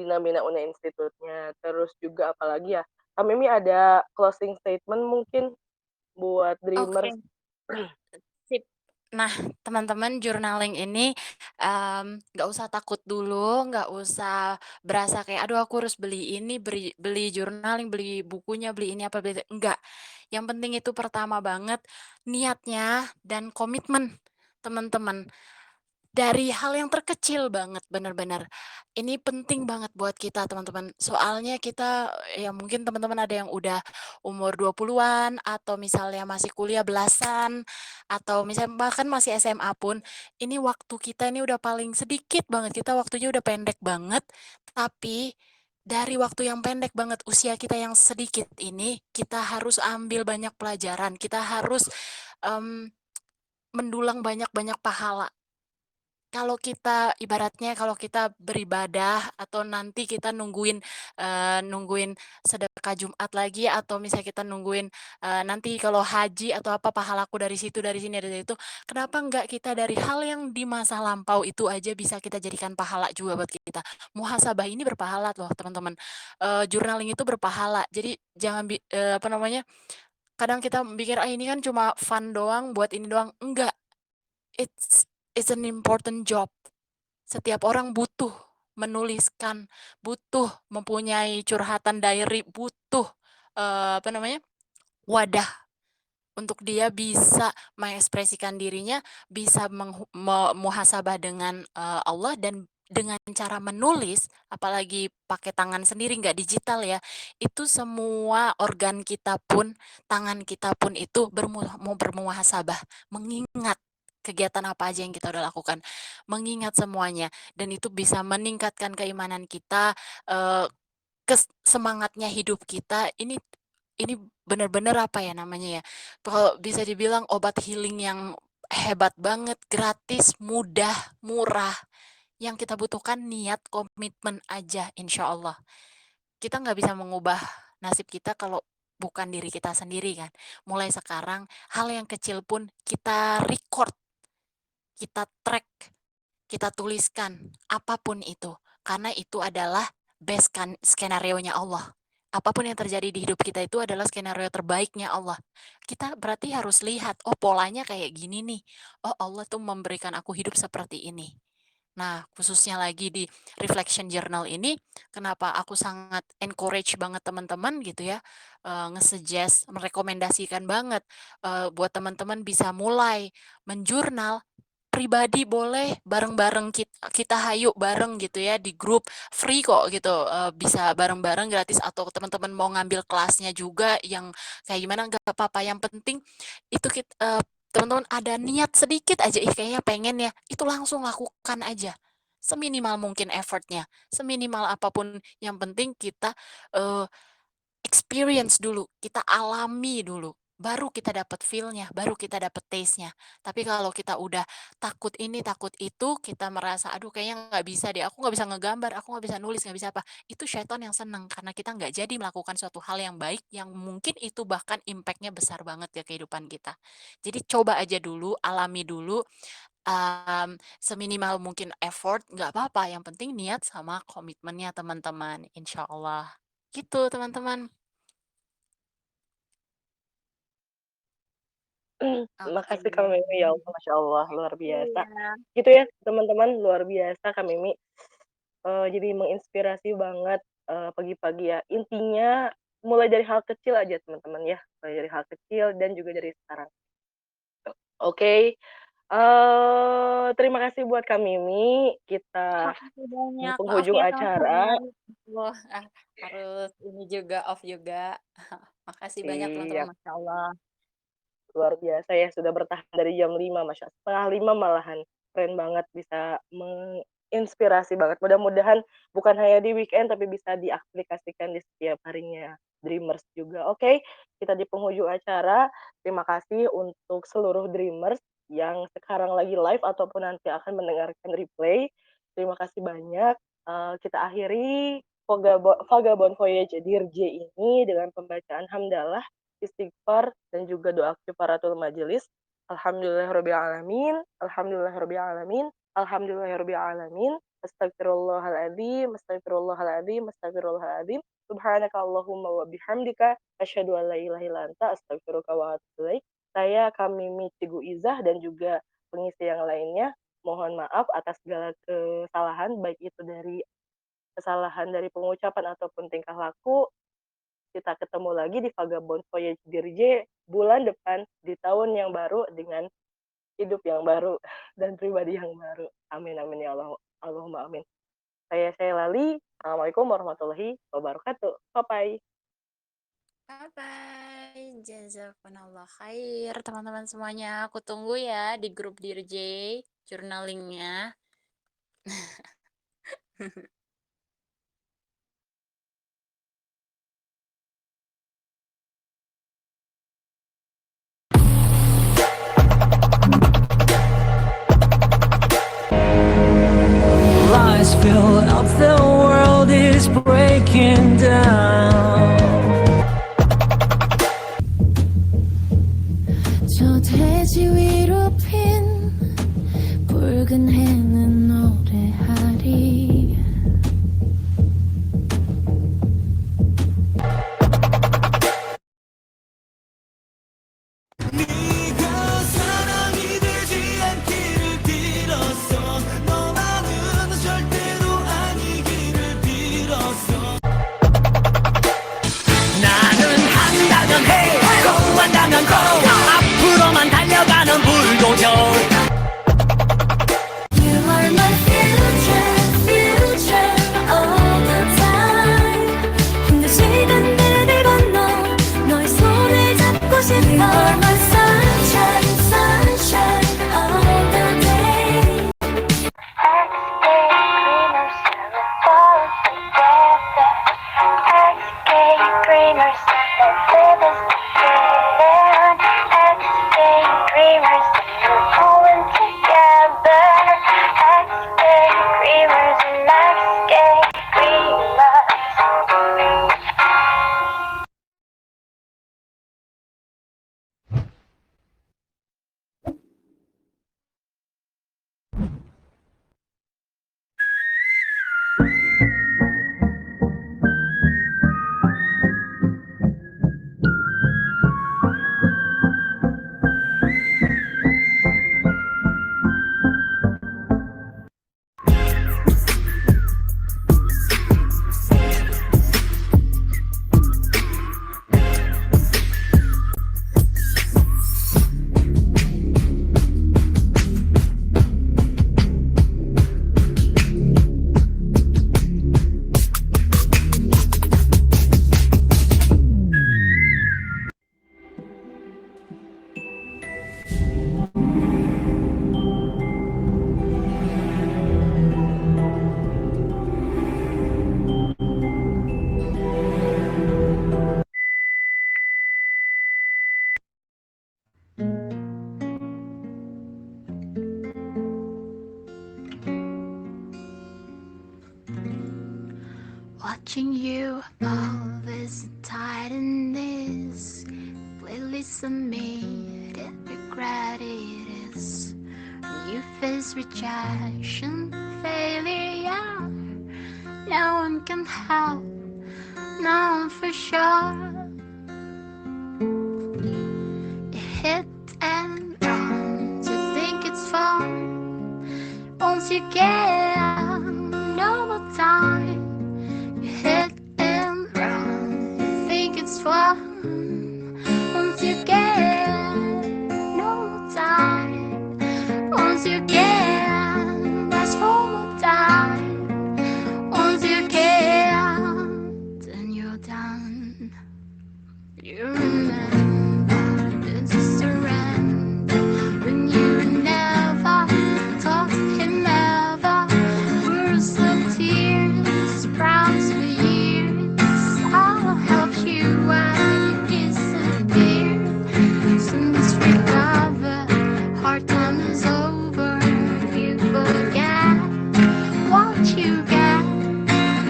Namina Una Institute-nya. Terus juga apalagi ya, Kak Mimi ada closing statement mungkin buat Oke, Dreamers? sip. Nah, teman-teman journaling ini nggak usah takut dulu, nggak usah berasa kayak, aduh aku harus beli ini, beli journaling, beli bukunya, beli ini apa, beli itu. Enggak. Yang penting itu pertama banget niatnya dan komitmen teman-teman. Dari hal yang terkecil banget, bener-bener. Ini penting banget buat kita, teman-teman. Soalnya kita, ya mungkin teman-teman ada yang udah umur 20-an, atau misalnya masih kuliah belasan, atau misalnya bahkan masih SMA pun, ini waktu kita ini udah paling sedikit banget, kita waktunya udah pendek banget, tapi dari waktu yang pendek banget, usia kita yang sedikit ini, kita harus ambil banyak pelajaran, kita harus, mendulang banyak-banyak pahala. Kalau kita ibaratnya kalau kita beribadah atau nanti kita nungguin sedekah Jumat lagi atau misalnya kita nungguin, nanti kalau haji atau apa pahalaku dari situ, dari sini, dari itu, kenapa enggak kita dari hal yang di masa lampau itu aja bisa kita jadikan pahala juga buat kita. Muhasabah ini berpahala loh teman-teman, journaling itu berpahala. Jadi jangan apa namanya, kadang kita mikir, "Ah, ini kan cuma fun doang, buat ini doang." Enggak, it's it's an important job. Setiap orang butuh menuliskan, butuh mempunyai curhatan diary, butuh, apa namanya, wadah untuk dia bisa mengekspresikan dirinya, bisa muhasabah dengan, Allah dan dengan cara menulis, apalagi pakai tangan sendiri nggak digital ya, itu semua organ kita pun, tangan kita pun itu mau bermuhasabah, mengingat kegiatan apa aja yang kita udah lakukan, mengingat semuanya, dan itu bisa meningkatkan keimanan kita, semangatnya hidup kita. Ini benar-benar apa ya namanya ya, kalau bisa dibilang obat healing yang hebat banget, gratis, mudah, murah. Yang kita butuhkan niat, komitmen aja, insya Allah. Kita nggak bisa mengubah nasib kita kalau bukan diri kita sendiri kan. Mulai sekarang, hal yang kecil pun kita record, kita track, kita tuliskan, apapun itu. Karena itu adalah best skenario-nya Allah. Apapun yang terjadi di hidup kita itu adalah skenario terbaiknya Allah. Kita berarti harus lihat, oh polanya kayak gini nih. Oh Allah tuh memberikan aku hidup seperti ini. Nah, khususnya lagi di reflection journal ini, kenapa aku sangat encourage banget teman-teman gitu ya, nge-suggest, merekomendasikan banget buat teman-teman bisa mulai menjurnal pribadi boleh bareng-bareng kita hayu bareng gitu ya di grup free kok gitu, bisa bareng-bareng gratis atau teman-teman mau ngambil kelasnya juga yang kayak gimana nggak apa-apa, yang penting itu teman-teman ada niat sedikit aja, kayaknya pengen ya, itu langsung lakukan aja. Seminimal mungkin effortnya, seminimal apapun, yang penting kita experience dulu, kita alami dulu, baru kita dapat feel-nya, baru kita dapat taste-nya. Tapi kalau kita udah takut ini, takut itu, kita merasa, aduh kayaknya nggak bisa deh, aku nggak bisa ngegambar, aku nggak bisa nulis, nggak bisa apa. Itu syaitan yang seneng, karena kita nggak jadi melakukan suatu hal yang baik, yang mungkin itu bahkan impact-nya besar banget ya kehidupan kita. Jadi coba aja dulu, alami dulu, seminimal mungkin effort, nggak apa-apa, yang penting niat sama komitmennya teman-teman, insya Allah. Gitu teman-teman. Makasih Oke. Kak Mimi, ya Allah, Masya Allah, luar biasa. Iya. Gitu ya teman-teman, luar biasa Kak Mimi. Jadi menginspirasi banget pagi-pagi ya. Intinya mulai dari hal kecil aja teman-teman ya, mulai dari hal kecil dan juga dari sekarang. Oke. Terima kasih buat Kak Mimi. Kita Makasih di banyak. Maaf penghujung ya acara. teman-teman. Wah, harus ini juga off juga. Makasih banyak Siap. teman-teman, Masya Allah. Luar biasa ya, sudah bertahan dari jam 5, Masya setengah 5 malahan. Keren banget, bisa menginspirasi banget. Mudah-mudahan bukan hanya di weekend, tapi bisa diaplikasikan di setiap harinya Dreamers juga. Oke, kita di penghujung acara. Terima kasih untuk seluruh Dreamers yang sekarang lagi live ataupun nanti akan mendengarkan replay. Terima kasih banyak. Kita akhiri Vagabond Voyage Dear J ini dengan pembacaan hamdalah, istighfar, dan juga doa kifaratul majelis. Alhamdulillahirrabbilalamin, alhamdulillahirrabbilalamin, alhamdulillahirrabbilalamin, astagfirullahaladzim, astagfirullahaladzim, astagfirullahaladzim, subhanaka Allahumma wa bihamdika, asyhadu an la ilaha illa anta, astagfiruka wa atubu ilaik. Saya Kamimi Cigu Izah dan juga pengisi yang lainnya, mohon maaf atas segala kesalahan, baik itu dari kesalahan dari pengucapan ataupun tingkah laku. Kita ketemu lagi di Vagabond Voyage Dirje bulan depan di tahun yang baru dengan hidup yang baru dan pribadi yang baru. Amin amin ya Allah. Allahumma amin. Saya Lali. Assalamualaikum warahmatullahi wabarakatuh. Bye-bye. Bye-bye. Jazakumullah khair teman-teman semuanya. Aku tunggu ya di grup DRJ journalingnya. Lies fill up, the world is breaking down. 저 대지 위로 핀 붉은 해는 노래하리. 네가 사랑이 되지 않기를 빌었어. 너만은 절대로 아니기를 빌었어. 나는 한다면 해, 고 한다면 고. 앞으로만 달려가는 불도저. You are my future. You're my sunshine, sunshine of the day. Dreamers never fall together. Escape dreamers that live us together. Escape dreamers we're falling together. Escape dreamers and escape dreamers. Watching you always tight in this playlist of me that regret it is. When you face rejection, failure, no one can help, no one for sure. You hit and run to think it's fun. Once you get no more time. You hit and run, you think it's fun. Once you get no time. Once you get, that's for more time. Once you get, then you're done. You remember it's a surrender when you never talk to him ever. Words of tears, promise for years. I'll help you when you disappear. Soon as recover, hard time is over. You forget what you get.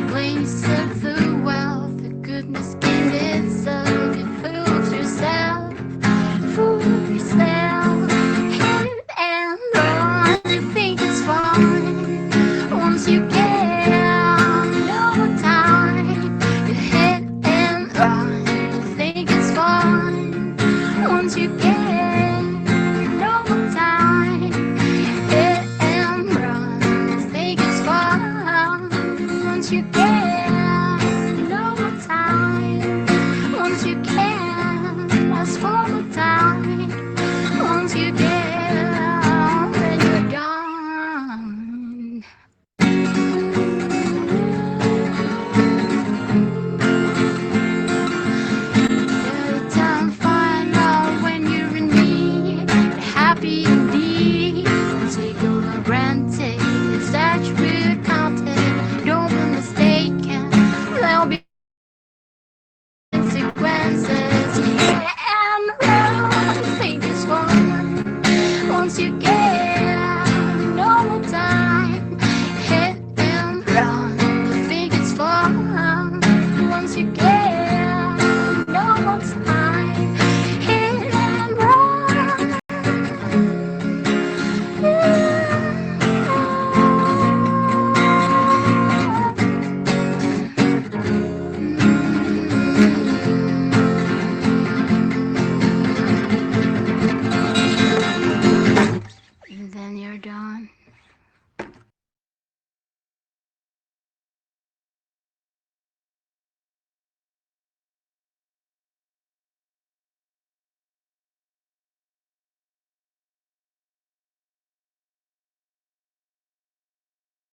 Blame yourself the wealth, the goodness in itself. You fool yourself, fool yourself. Hit and run, you think it's fun. Once you get no time, you hit and run, you think it's fun. Once you get